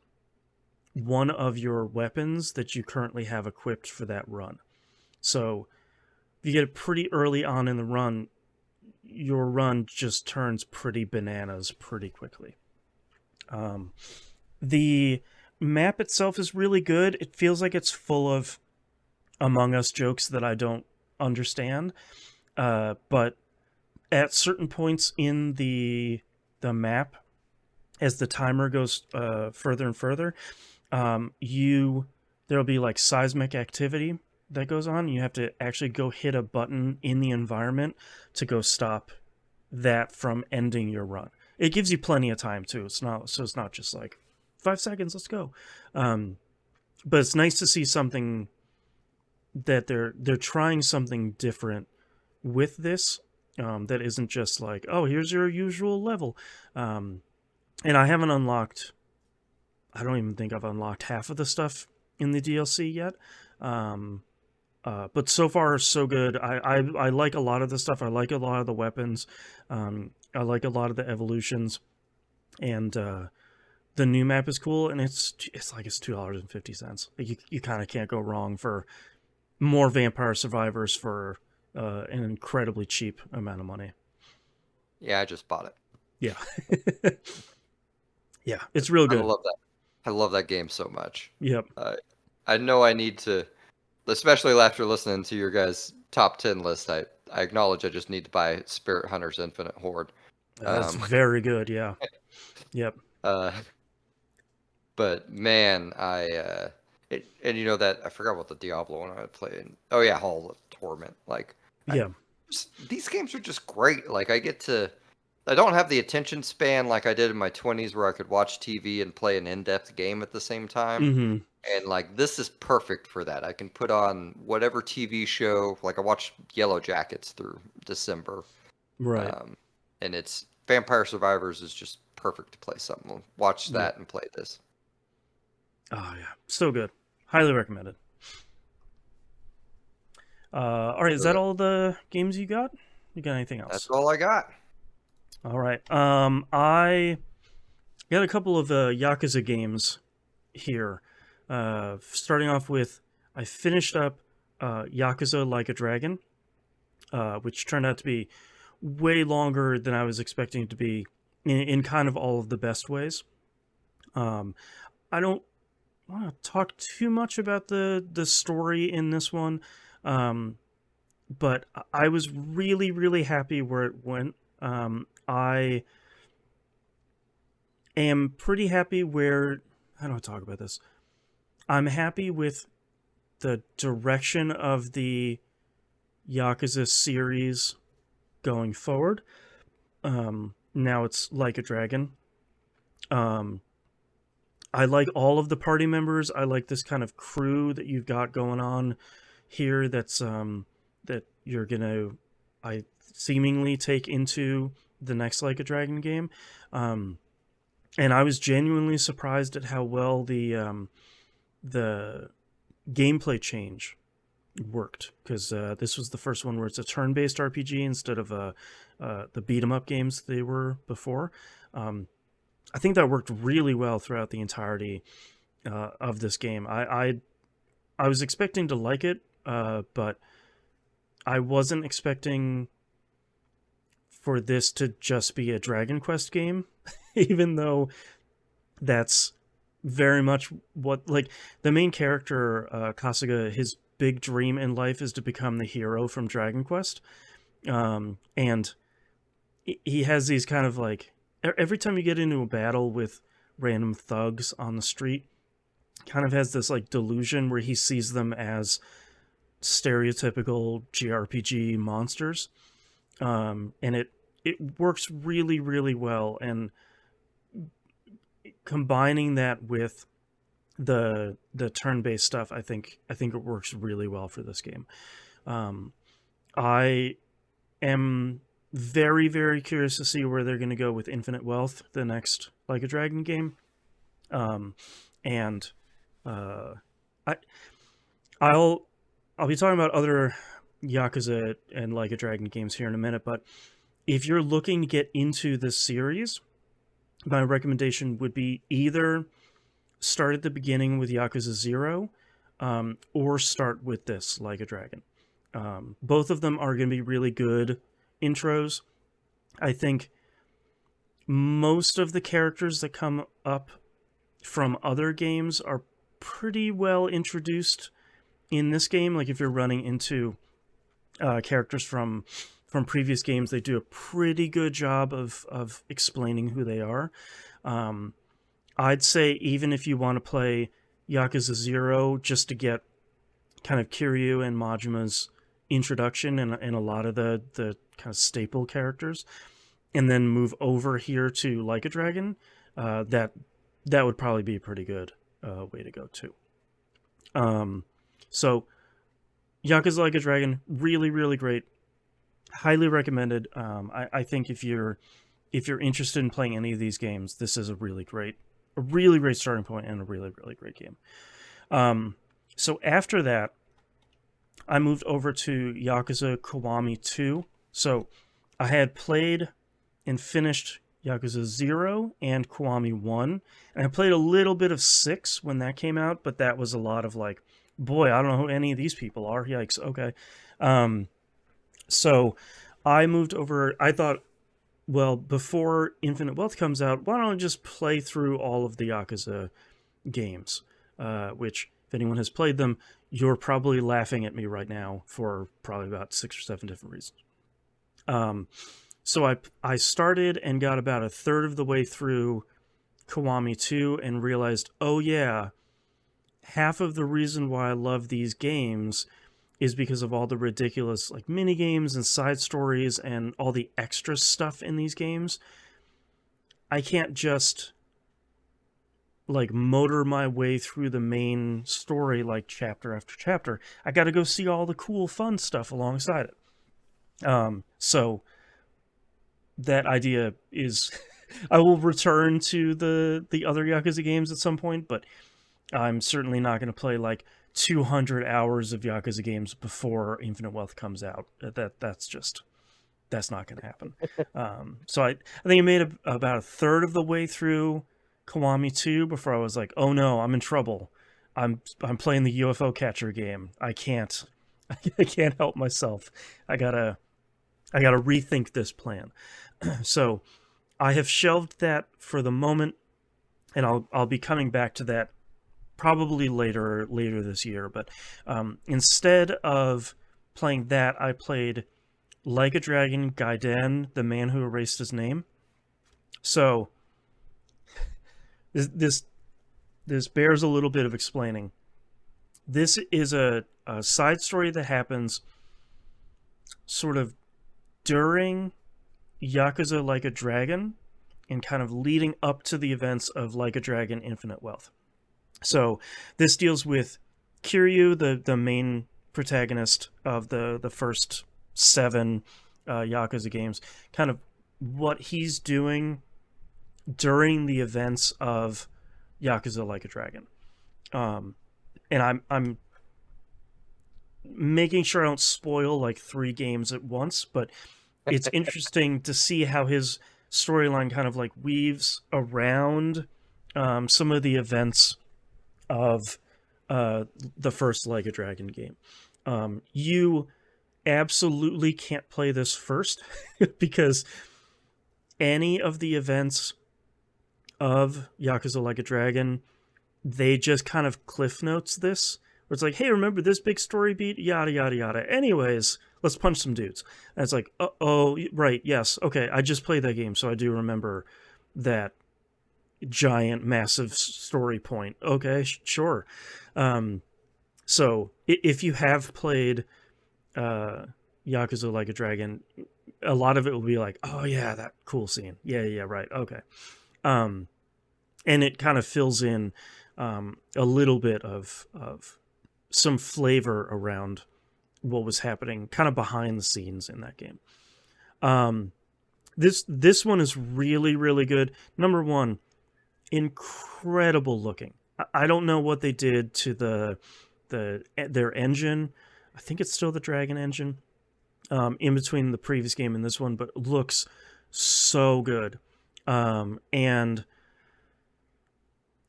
one of your weapons that you currently have equipped for that run. So if you get it pretty early on in the run, your run just turns pretty bananas pretty quickly. Um, the map itself is really good. It feels like it's full of Among Us jokes that I don't understand. But at certain points in the map, as the timer goes further and further, you there'll be like seismic activity that goes on. You have to actually go hit a button in the environment to go stop that from ending your run. It gives you plenty of time too. It's not just like 5 seconds. Let's go. Um, but it's nice to see something that they're trying something different with this. That isn't just like, oh, here's your usual level. Um, and I haven't unlocked. I don't even think I've unlocked half of the stuff in the DLC yet. Um, but so far so good. I like a lot of the stuff. I like a lot of the weapons. I like a lot of the evolutions, and the new map is cool. And it's like it's $2.50. Like you kind of can't go wrong for more Vampire Survivors for an incredibly cheap amount of money. Yeah, I just bought it. Yeah, yeah, it's real I good. love that. I love that game so much. Yep. Uh, I know I need to, especially after listening to your guys' top 10 list. I acknowledge I just need to buy Spirit Hunter's Infinite Horde. That's Um, very good. Yeah. Yep. uh, but man, and you know that I forgot what the Diablo one I played. Oh yeah, Hall of Torment. Like, I Yeah. these games are just great. Like I don't have the attention span like I did in my 20s where I could watch TV and play an in-depth game at the same time. Mm-hmm. And like this is perfect for that. I can put on whatever TV show. Like I watched Yellow Jackets through December, Right. um, and it's Vampire Survivors is just perfect to play something. Watch Yep. that and play this. Oh yeah. So good. Highly recommended. All right. Is that So all the games you got? You got anything that's else? all I got. All right. I got a couple of Yakuza games here. Starting off with, I finished up Yakuza Like a Dragon, which turned out to be way longer than I was expecting it to be in kind of all of the best ways. Um, I don't want to talk too much about the story in this one, um, but I was really happy where it went. I am pretty happy where. How do I talk about this? I'm happy with the direction of the Yakuza series going forward. Now it's Like a Dragon. Um, I like all of the party members. I like this kind of crew that you've got going on here. That you're gonna, I seemingly take into the next Like a Dragon game. Um, and I was genuinely surprised at how well the gameplay change worked, because this was the first one where it's a turn-based RPG instead of the beat 'em up games they were before. Um, I think that worked really well throughout the entirety of this game. I was expecting to like it, but I wasn't expecting for this to just be a Dragon Quest game, even though that's very much what, like, the main character, Kasuga, his big dream in life is to become the hero from Dragon Quest. And he has these kind of like, every time you get into a battle with random thugs on the street, kind of has this like delusion where he sees them as stereotypical JRPG monsters. And it works really, really well. And combining that with the turn-based stuff, I think it works really well for this game. I am very, very curious to see where they're going to go with Infinite Wealth, the next Like a Dragon game. And I I'll be talking about other Yakuza and Like a Dragon games here in a minute, but if you're looking to get into this series, my recommendation would be either start at the beginning with Yakuza 0, or start with this, Like a Dragon. Both of them are going to be really good intros. I think most of the characters that come up from other games are pretty well introduced in this game. Like if you're running into characters from previous games, they do a pretty good job of explaining who they are. I'd say even if you want to play Yakuza 0 just to get kind of Kiryu and Majima's introduction and a lot of the kind of staple characters, and then move over here to Like a Dragon, that would probably be a pretty good way to go too. So Yakuza Like a Dragon, really, really great. Highly recommended. I think if you're interested in playing any of these games, this is a really great starting point and a really, really great game. So after that, I moved over to Yakuza Kiwami 2. So I had played and finished Yakuza 0 and Kiwami 1, and I played a little bit of 6 when that came out, but that was a lot of like, boy, I don't know who any of these people are. Yikes. Okay. So I moved over. I thought, well, before Infinite Wealth comes out, why don't I just play through all of the Yakuza games? Which, if anyone has played them, you're probably laughing at me right now for probably about 6 or 7 different reasons. So I started and got about a third of the way through Kiwami 2 and realized, oh yeah, half of the reason why I love these games is because of all the ridiculous like mini games and side stories and all the extra stuff in these games. I can't just like motor my way through the main story like chapter after chapter. I got to go see all the cool fun stuff alongside it. So that idea is I will return to the other Yakuza games at some point, but I'm certainly not going to play like 200 hours of Yakuza games before Infinite Wealth comes out. That's not going to happen. So I think I made about a third of the way through Kiwami 2 before I was like, oh no, I'm in trouble. I'm playing the UFO catcher game. I can't help myself. I gotta rethink this plan. So I have shelved that for the moment, and I'll be coming back to that probably later this year. But instead of playing that, I played Like a Dragon Gaiden, The Man Who Erased His Name. So this bears a little bit of explaining. This is a side story that happens sort of during Yakuza Like a Dragon, and kind of leading up to the events of Like a Dragon Infinite Wealth. So this deals with Kiryu, the main protagonist of the first 7 Yakuza games, kind of what he's doing during the events of Yakuza Like a Dragon. And I'm making sure I don't spoil like 3 games at once, but it's interesting to see how his storyline kind of like weaves around some of the events of the first Like a Dragon game. You absolutely can't play this first because any of the events of Yakuza Like a Dragon, they just kind of cliff notes this, where it's like, hey, remember this big story beat? Yada, yada, yada. Anyways, let's punch some dudes. And it's like, oh, right, yes, okay, I just played that game, so I do remember that giant, massive story point. Okay, sure. So if you have played Yakuza Like a Dragon, a lot of it will be like, oh yeah, that cool scene. Yeah, right, okay. And it kind of fills in a little bit of some flavor around what was happening kind of behind the scenes in that game. This one is really, really good. Number one, incredible looking. I don't know what they did to their engine. I think it's still the Dragon engine in between the previous game and this one, but it looks so good. And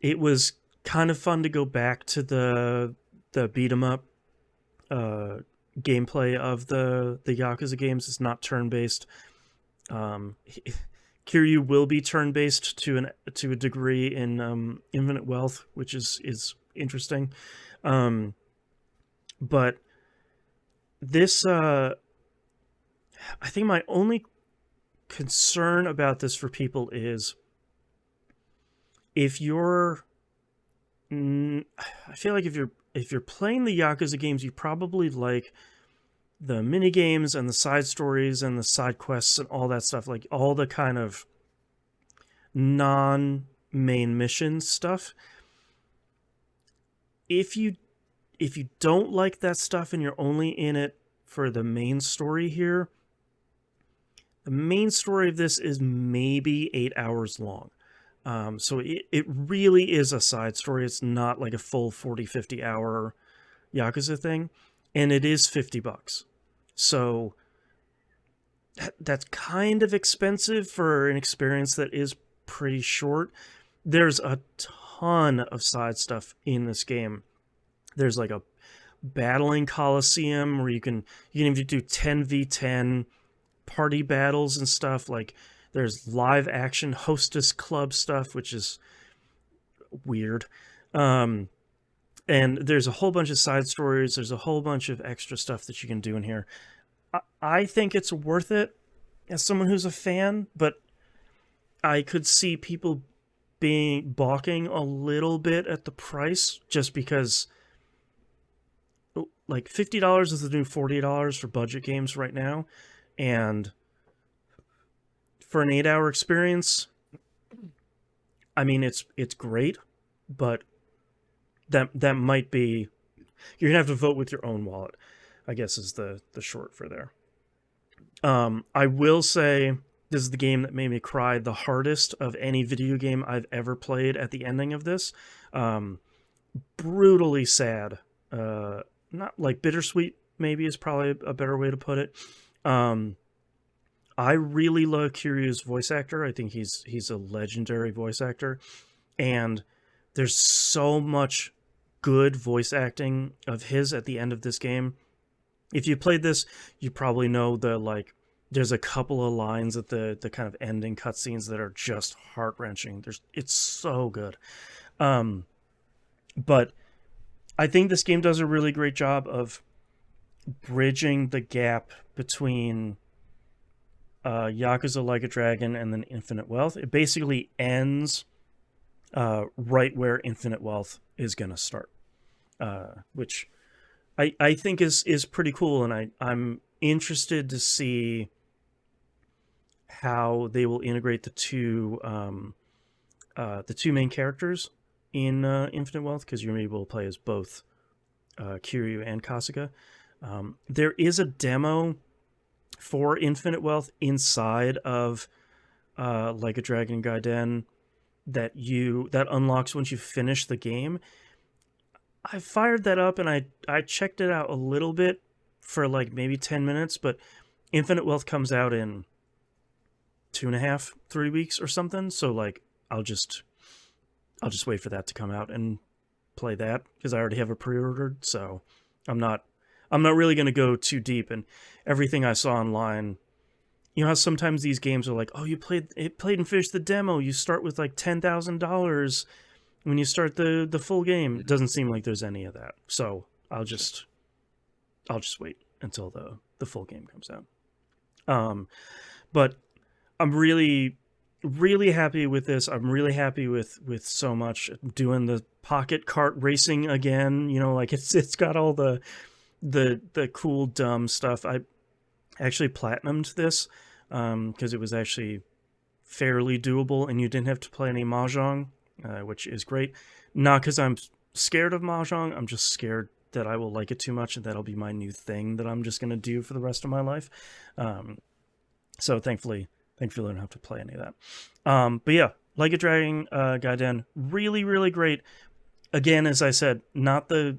it was kind of fun to go back to the beat 'em up gameplay of the Yakuza games. It's not turn based. Kiryu will be turn based to a degree in Infinite Wealth, which is interesting. But this, I think my only concern about this for people is if you're, I feel like if you're playing the Yakuza games, you probably like the mini games and the side stories and the side quests and all that stuff, like all the kind of non-main mission stuff. If you don't like that stuff and you're only in it for the main story here, the main story of this is maybe 8 hours long. So it really is a side story. It's not like a full 40-50 hour Yakuza thing, and it is $50. So that's kind of expensive for an experience that is pretty short. There's a ton of side stuff in this game. There's like a battling coliseum where you can even do 10v10 party battles and stuff. Like there's live action hostess club stuff, which is weird. And there's a whole bunch of side stories. There's a whole bunch of extra stuff that you can do in here. I think it's worth it as someone who's a fan, but I could see people being balking a little bit at the price just because like $50 is the new $40 for budget games right now, and for an 8-hour experience, I mean it's great, but that might be, you're gonna have to vote with your own wallet, I guess is the short for there. I will say this is the game that made me cry the hardest of any video game I've ever played at the ending of this. Brutally sad. Not like bittersweet, maybe is probably a better way to put it. I really love Kiryu's voice actor. I think he's a legendary voice actor. And there's so much good voice acting of his at the end of this game. If you played this, you probably know there's a couple of lines at the kind of ending cutscenes that are just heart-wrenching. It's so good. But I think this game does a really great job of bridging the gap between Yakuza Like a Dragon and then Infinite Wealth. It basically ends right where Infinite Wealth is going to start, which I think is pretty cool, and I'm interested to see how they will integrate the two main characters in Infinite Wealth, because you're able to play as both Kiryu and Kasuga. There is a demo for Infinite Wealth inside of Like a Dragon Gaiden that unlocks once you finish the game. I fired that up and I checked it out a little bit for like maybe 10 minutes, but Infinite Wealth comes out in 2.5, 3 weeks or something. So like I'll just wait for that to come out and play that, because I already have it pre-ordered. So I'm not really going to go too deep. And everything I saw online, you know how sometimes these games are like, oh, you played and finished the demo, you start with like $10,000 when you start the full game. It doesn't seem like there's any of that. So I'll just wait until the full game comes out. But I'm really happy with this. I'm really happy with so much. Doing the pocket cart racing again, you know, like it's got all the cool dumb stuff. I actually platinumed this because it was actually fairly doable, and you didn't have to play any mahjong, which is great. Not because I'm scared of mahjong. I'm just scared that I will like it too much, and that'll be my new thing that I'm just going to do for the rest of my life. So thankfully I don't have to play any of that. But yeah, Like a Dragon Gaiden, really, really great. Again, as I said, not the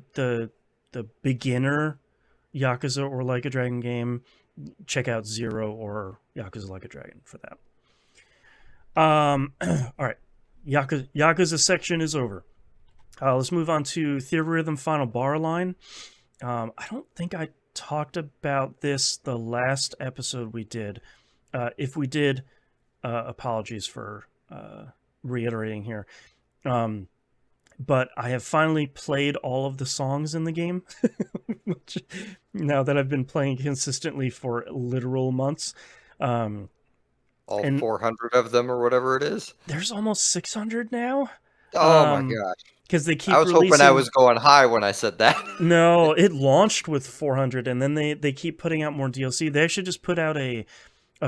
beginner Yakuza or Like a Dragon game. Check out Zero or Yakuza Like a Dragon for that. All right, Yakuza section is over. Let's move on to Theatrhythm Final Bar Line. I don't think I talked about this the last episode we did. If we did, apologies for reiterating here. But I have finally played all of the songs in the game, which, now that I've been playing consistently for literal months. All 400 of them or whatever it is. There's almost 600 now. Oh my gosh. Because they keep I was releasing... hoping I was going high when I said that. No, it launched with 400, and then they keep putting out more DLC. They actually just put out a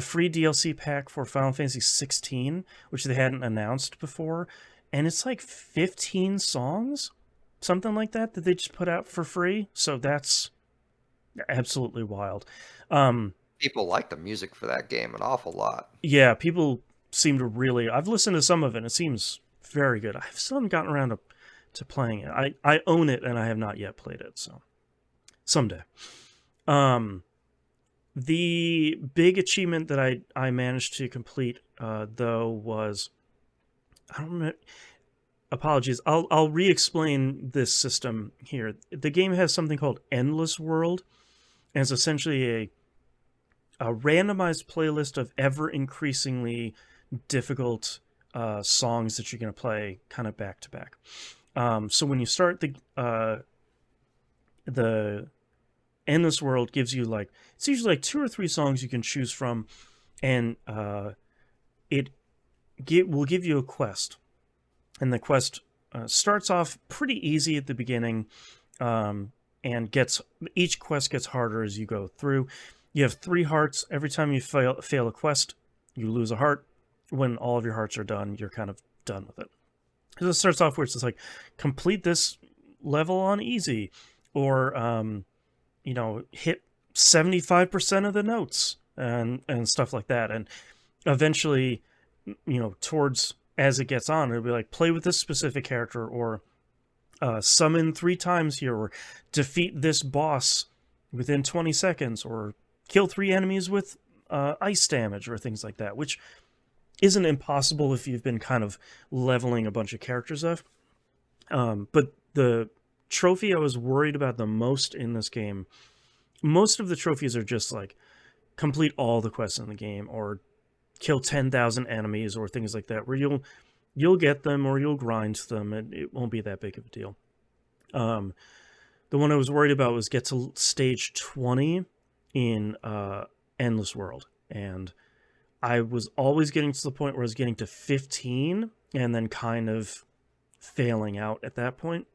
free DLC pack for Final Fantasy 16, which they hadn't announced before, and it's like 15 songs, something like that they just put out for free. So that's absolutely wild. People like the music for that game an awful lot. Yeah, people seem to really... I've listened to some of it, and it seems very good. I still haven't gotten around to playing it. I own it, and I have not yet played it, so someday. The big achievement that I managed to complete, though, was... I don't know... Apologies. I'll re-explain this system here. The game has something called Endless World, and it's essentially a randomized playlist of ever-increasingly difficult songs that you're going to play kind of back to back. So when you start the Endless World gives you like... It's usually like 2 or 3 songs you can choose from, and it will give you a quest. And the quest starts off pretty easy at the beginning, and each quest gets harder as you go through. You have 3 hearts. Every time you fail a quest, you lose a heart. When all of your hearts are done, you're kind of done with it. So it starts off where it's just like, complete this level on easy, or hit 75% of the notes and stuff like that. And eventually, towards... as it gets on, it'll be like, play with this specific character, or summon 3 times here, or defeat this boss within 20 seconds, or kill 3 enemies with ice damage, or things like that, which isn't impossible if you've been kind of leveling a bunch of characters up. But the trophy I was worried about the most in this game, most of the trophies are just like, complete all the quests in the game, or kill 10,000 enemies, or things like that, where you'll get them, or you'll grind them, and it won't be that big of a deal. The one I was worried about was get to stage 20 in Endless World, and I was always getting to the point where I was getting to 15 and then kind of failing out at that point.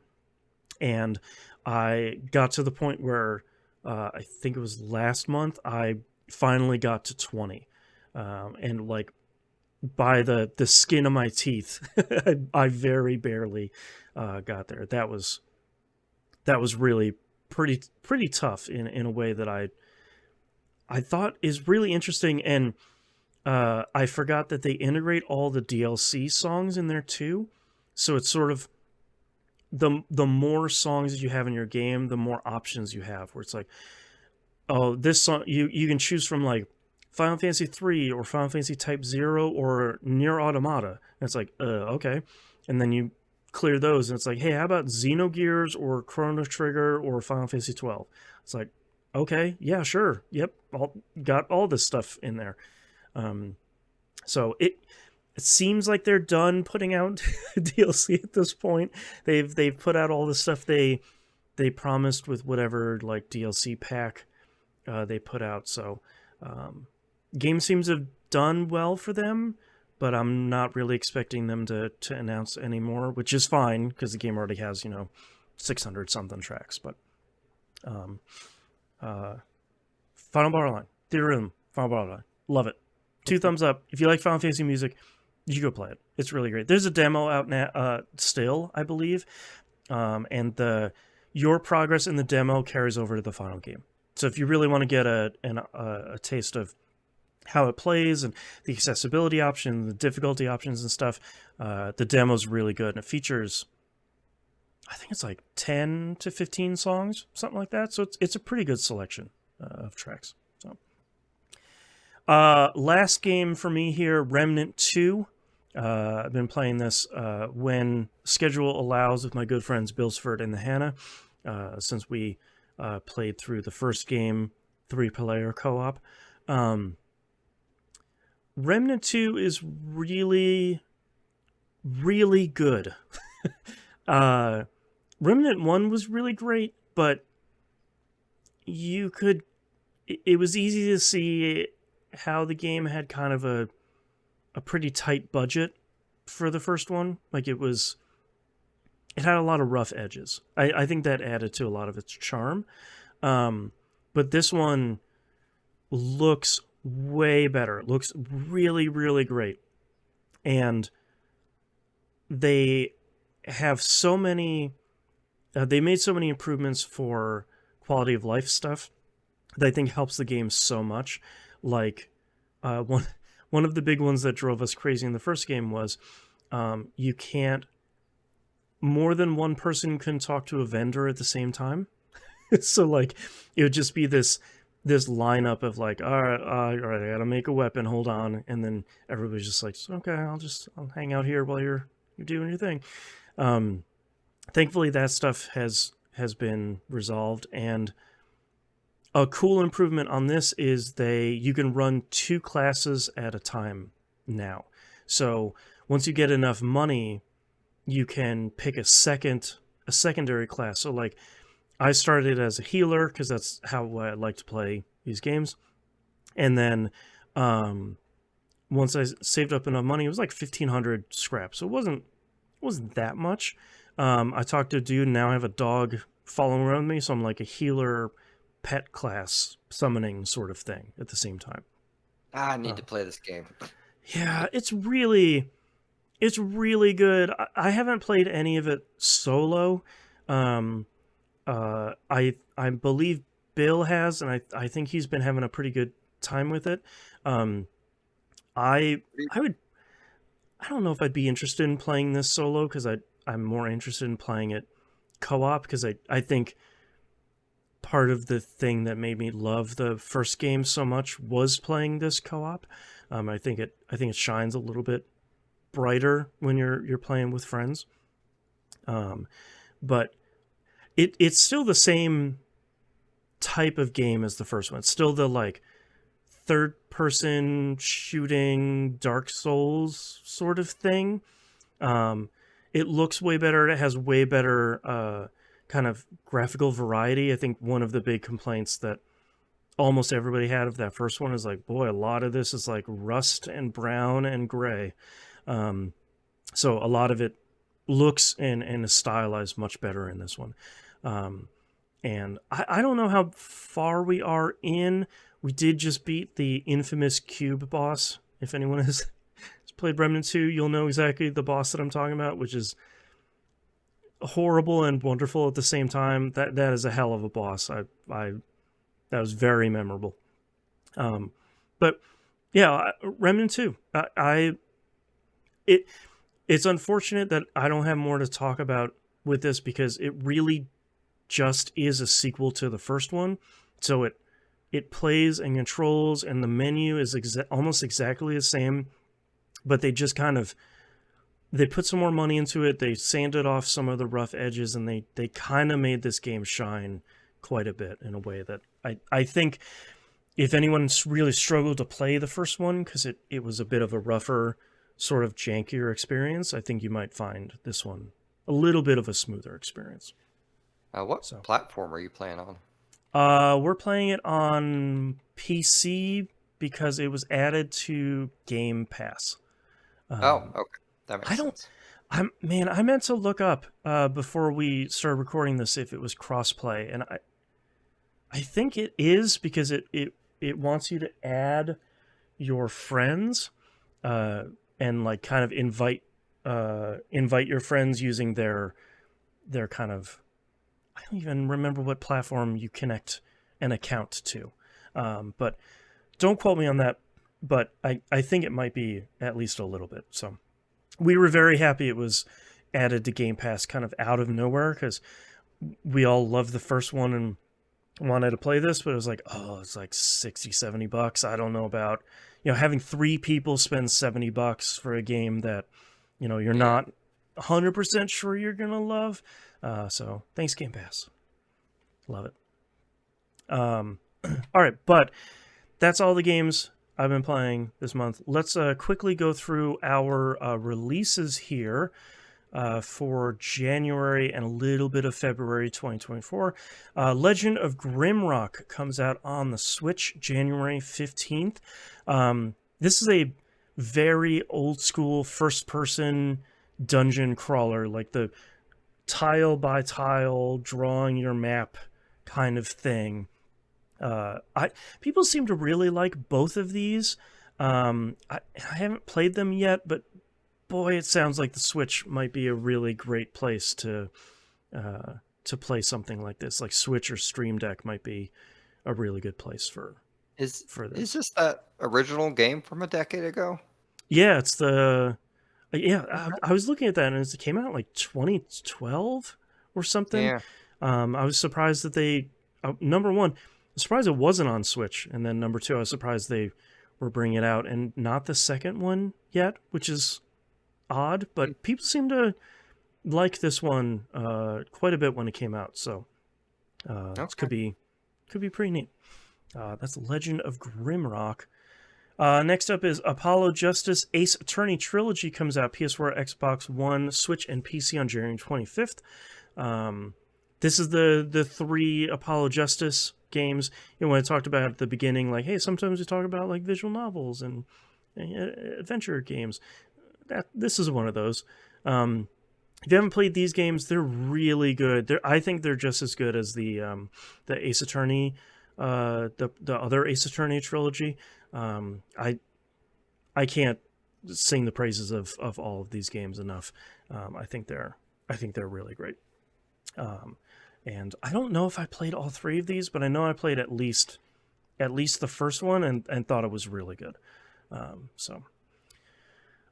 And I got to the point where I think it was last month, I finally got to 20. and like by the skin of my teeth, I very barely got there. That was really pretty tough in a way that I thought is really interesting. And I forgot that they integrate all the DLC songs in there too. So it's sort of the more songs you have in your game, the more options you have. Where it's like, oh, this song you can choose from like Final Fantasy 3 or Final Fantasy Type 0 or Near Automata. And it's like, okay. And then you clear those and it's like, hey, how about Xenogears or Chrono Trigger or Final Fantasy 12? It's like, okay, yeah, sure. Yep, got all this stuff in there. Um, so it seems like they're done putting out DLC at this point. They've put out all the stuff they promised with whatever like DLC pack they put out. So game seems to have done well for them, but I'm not really expecting them to announce anymore, which is fine because the game already has 600 something tracks. But uh, Final Bar Theatrhythm, Final Bar love it. 2 thumbs up. If you like Final Fantasy music, you should go play it. It's really great. There's a demo out now, still, I believe, and your progress in the demo carries over to the final game. So if you really want to get a taste of how it plays and the accessibility options, the difficulty options and stuff, the demo's really good. And it features, I think it's like 10 to 15 songs, something like that. So it's a pretty good selection of tracks. So last game for me here, Remnant 2. I've been playing this when schedule allows with my good friends Billsford and the Hannah, since we played through the first game 3-player co-op. Remnant 2 is really, really good. Remnant 1 was really great, but it was easy to see how the game had kind of a pretty tight budget for the first one. Like it had a lot of rough edges. I think that added to a lot of its charm. But this one looks way better. It looks really, really great. And they have so many, they made so many improvements for quality of life stuff that I think helps the game so much. Like, one of the big ones that drove us crazy in the first game was you can't, more than one person can talk to a vendor at the same time. So like it would just be this lineup of like, all right, I gotta make a weapon, hold on, and then everybody's just like, okay, I'll hang out here while you're doing your thing. Thankfully that stuff has been resolved, and a cool improvement on this is you can run 2 classes at a time now. So once you get enough money, you can pick a secondary class. So like I started as a healer because that's how I like to play these games. And then once I saved up enough money, it was like 1,500 scraps. So it wasn't that much. I talked to a dude, and now I have a dog following around me, so I'm like a healer pet class summoning sort of thing at the same time. I need to play this game. Yeah, it's really good. I haven't played any of it solo. I believe Bill has, and I think he's been having a pretty good time with it. I don't know if I'd be interested in playing this solo because I'm more interested in playing it co-op, because I think part of the thing that made me love the first game so much was playing this co-op. I think it shines a little bit brighter when you're playing with friends. But it's still the same type of game as the first one. It's still the like third person shooting Dark Souls sort of thing. It looks way better. It has way better kind of graphical variety. I think one of the big complaints that almost everybody had of that first one is like, boy, a lot of this is like rust and brown and gray. So a lot of it looks and is stylized much better in this one. And I don't know how far we are in We did just beat the infamous cube boss. If anyone has played Remnant 2, you'll know exactly the boss that I'm talking about, which is horrible and wonderful at the same time. That is a hell of a boss. I that was very memorable. But yeah, Remnant 2. It it's unfortunate that I don't have more to talk about with this because it really just is a sequel to the first one. So it plays and controls, and the menu is almost exactly the same, but they just kind of they put some more money into it. They sanded off some of the rough edges, and they kind of made this game shine quite a bit in a way that I think if anyone really struggled to play the first one because it was a bit of a rougher, sort of jankier experience, I think you might find this one a little bit of a smoother experience. What So, platform are you playing on? we're playing it on PC because it was added to Game Pass. Oh, Um, okay. That I makes don't. sense. I meant to look up before we started recording this if it was crossplay, and I think it is because it wants you to add your friends, uh, and like kind of invite your friends using their kind of, I don't even remember what platform you connect an account to, but don't quote me on that. But I think it might be at least a little bit. So we were very happy it was added to Game Pass kind of out of nowhere because we all loved the first one and wanted to play this, but it was like, oh, it's like 60, $70. I don't know about, having three people spend $70 for a game that, you're Yeah. not 100% sure you're going to love. So thanks, Game Pass. Love it. All right, but that's all the games I've been playing this month. Let's quickly go through our releases here for January and a little bit of February 2024. Legend of Grimrock comes out on the Switch January 15th. This is a very old school first person dungeon crawler, like the tile by tile drawing your map kind of thing. I People seem to really like both of these. I haven't played them yet, but boy, it sounds like the Switch might be a really great place to play something like this. Like Switch or Stream Deck might be a really good place Is for is this. this that original game from a decade ago? Yeah, it's the yeah. Okay. I was looking at that and it came out like 2012 or something. Yeah. I was surprised that they number one, I'm surprised it wasn't on Switch, and then number two, I was surprised they were bringing it out and not the second one yet, which is odd. Mm. But people seem to like this one quite a bit when it came out, so this Okay. could be pretty neat. That's Legend of Grimrock. Next up is Apollo Justice Ace Attorney Trilogy comes out PS4, Xbox One, Switch, and PC on January 25th. This is the three Apollo Justice games. When I talked about at the beginning, like, hey, sometimes we talk about like visual novels and adventure games. This is one of those. If you haven't played these games, they're really good. I think they're just as good as the Ace Attorney, the other Ace Attorney trilogy. I can't sing the praises of all of these games enough. I think they're really great. And I don't know if I played all three of these, but I know I played at least the first one and thought it was really good. So.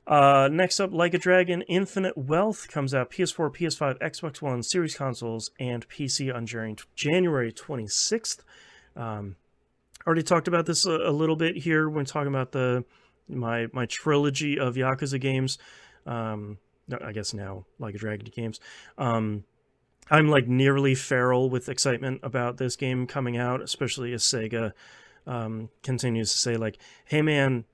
Next up, Like a Dragon Infinite Wealth comes out PS4, PS5, Xbox One, Series consoles, and PC on January 26th. Already talked about this a little bit here when talking about my trilogy of Yakuza games. I guess now Like a Dragon games. I'm like nearly feral with excitement about this game coming out, especially as Sega continues to say like, hey man,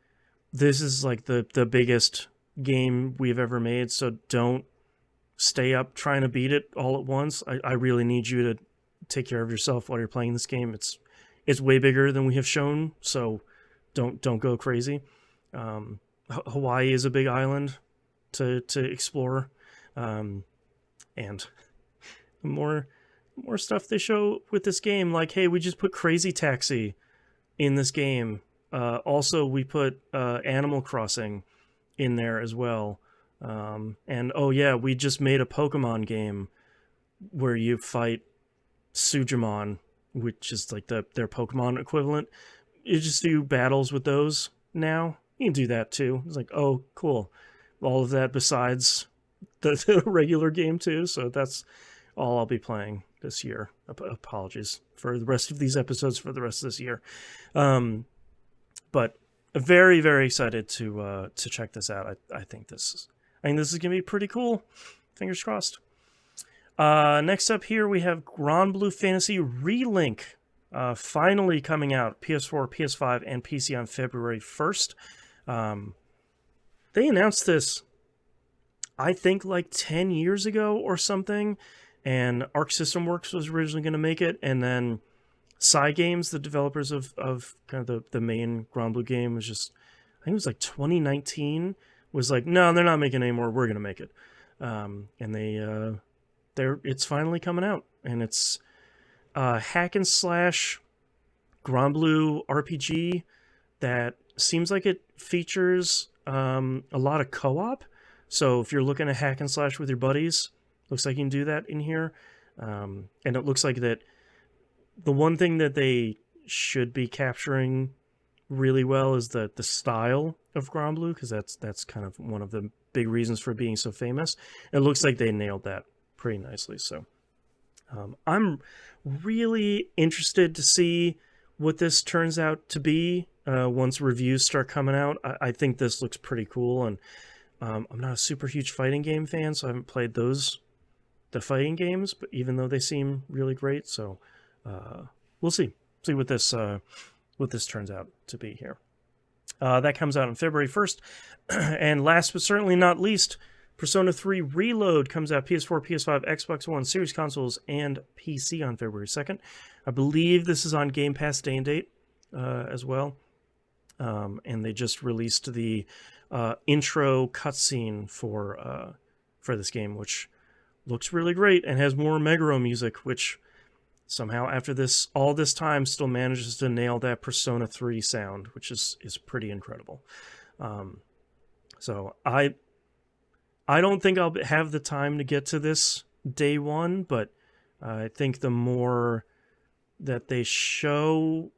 this is like the biggest game we've ever made, so don't stay up trying to beat it all at once. I really need you to take care of yourself while you're playing this game. It's way bigger than we have shown, so don't go crazy. Hawaii is a big island to explore, and more stuff they show with this game, like, hey, we just put Crazy Taxi in this game. Also, we put Animal Crossing in there as well. And oh yeah, we just made a Pokemon game where you fight Sujimon, which is like their Pokemon equivalent. You just do battles with those now. You can do that too. It's like, oh, cool. All of that besides the regular game too. So that's all I'll be playing this year. Apologies for the rest of these episodes for the rest of this year. But very, very excited to check this out. I think this is gonna be pretty cool. Fingers crossed. Next up here we have Grand Blue Fantasy Relink, finally coming out PS4, PS5, and PC on February 1st. They announced this, I think, like 10 years ago or something, and Arc System Works was originally going to make it, and then Cygames, the developers of kind of the main Grand Blue game, was just, I think it was like 2019, was like, no, they're not making it anymore, we're going to make it. And it's finally coming out, and it's hack and slash Grand Blue RPG that seems like it features a lot of co-op. So if you're looking to hack and slash with your buddies, looks like you can do that in here. And it looks like that the one thing that they should be capturing really well is the style of Grand Blue, because that's kind of one of the big reasons for being so famous. It looks like they nailed that pretty nicely. So I'm really interested to see what this turns out to be once reviews start coming out. I think this looks pretty cool, and I'm not a super huge fighting game fan, so I haven't played the fighting games, but even though they seem really great, so we'll see what this turns out to be here. That comes out on February 1st. And last but certainly not least, Persona 3 Reload comes out PS4, PS5, Xbox One, Series consoles, and PC on February 2nd. I believe this is on Game Pass day and date as well. And they just released the intro cutscene for this game, which looks really great and has more Meguro music, which somehow after all this time still manages to nail that Persona 3 sound, which is pretty incredible. So I don't think I'll have the time to get to this day one, but I think the more that they show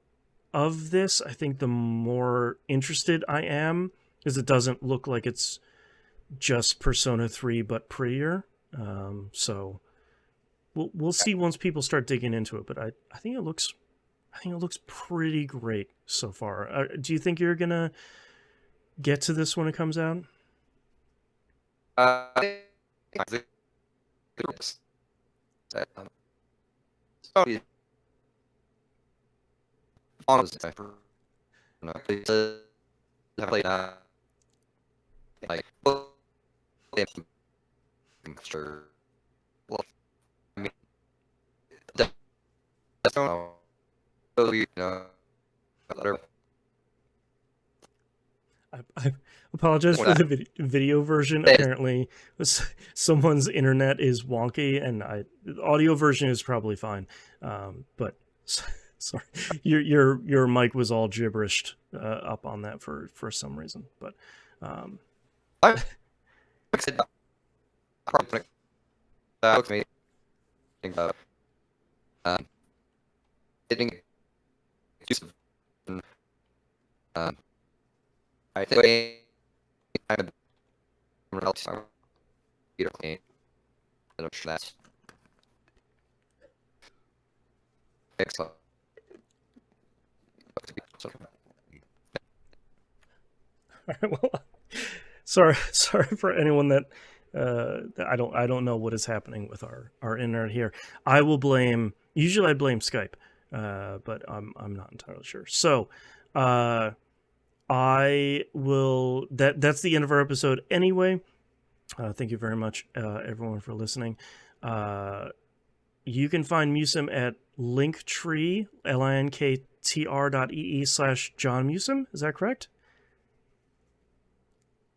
of this, I think the more interested I am, because it doesn't look like it's just Persona 3 but prettier. So we'll see once people start digging into it, but I think it looks pretty great so far. Do you think you're gonna get to this when it comes out? I think like sure. Well, I mean, that's not really, I apologize for the video version. Apparently, someone's internet is wonky, and the audio version is probably fine. But sorry, your mic was all gibberished up on that for some reason. But I said probably that me think about getting I think I'm clean and that's excellent. all right, well, sorry for anyone that I don't know what is happening with our internet here. Usually I blame Skype, but I'm not entirely sure. So I will. That's the end of our episode anyway. Thank you very much, everyone, for listening. You can find Musum at Linktree, linktr.ee/John Musum. Is that correct?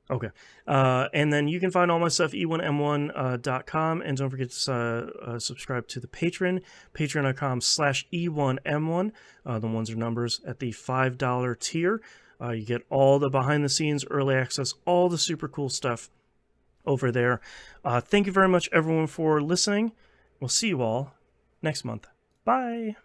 Okay. And then you can find all my stuff, e1m1.com. And don't forget to subscribe to the Patreon, patreon.com/e1m1. The ones are numbers at the $5 tier. You get all the behind the scenes, early access, all the super cool stuff over there. Thank you very much, everyone, for listening. We'll see you all next month. Bye.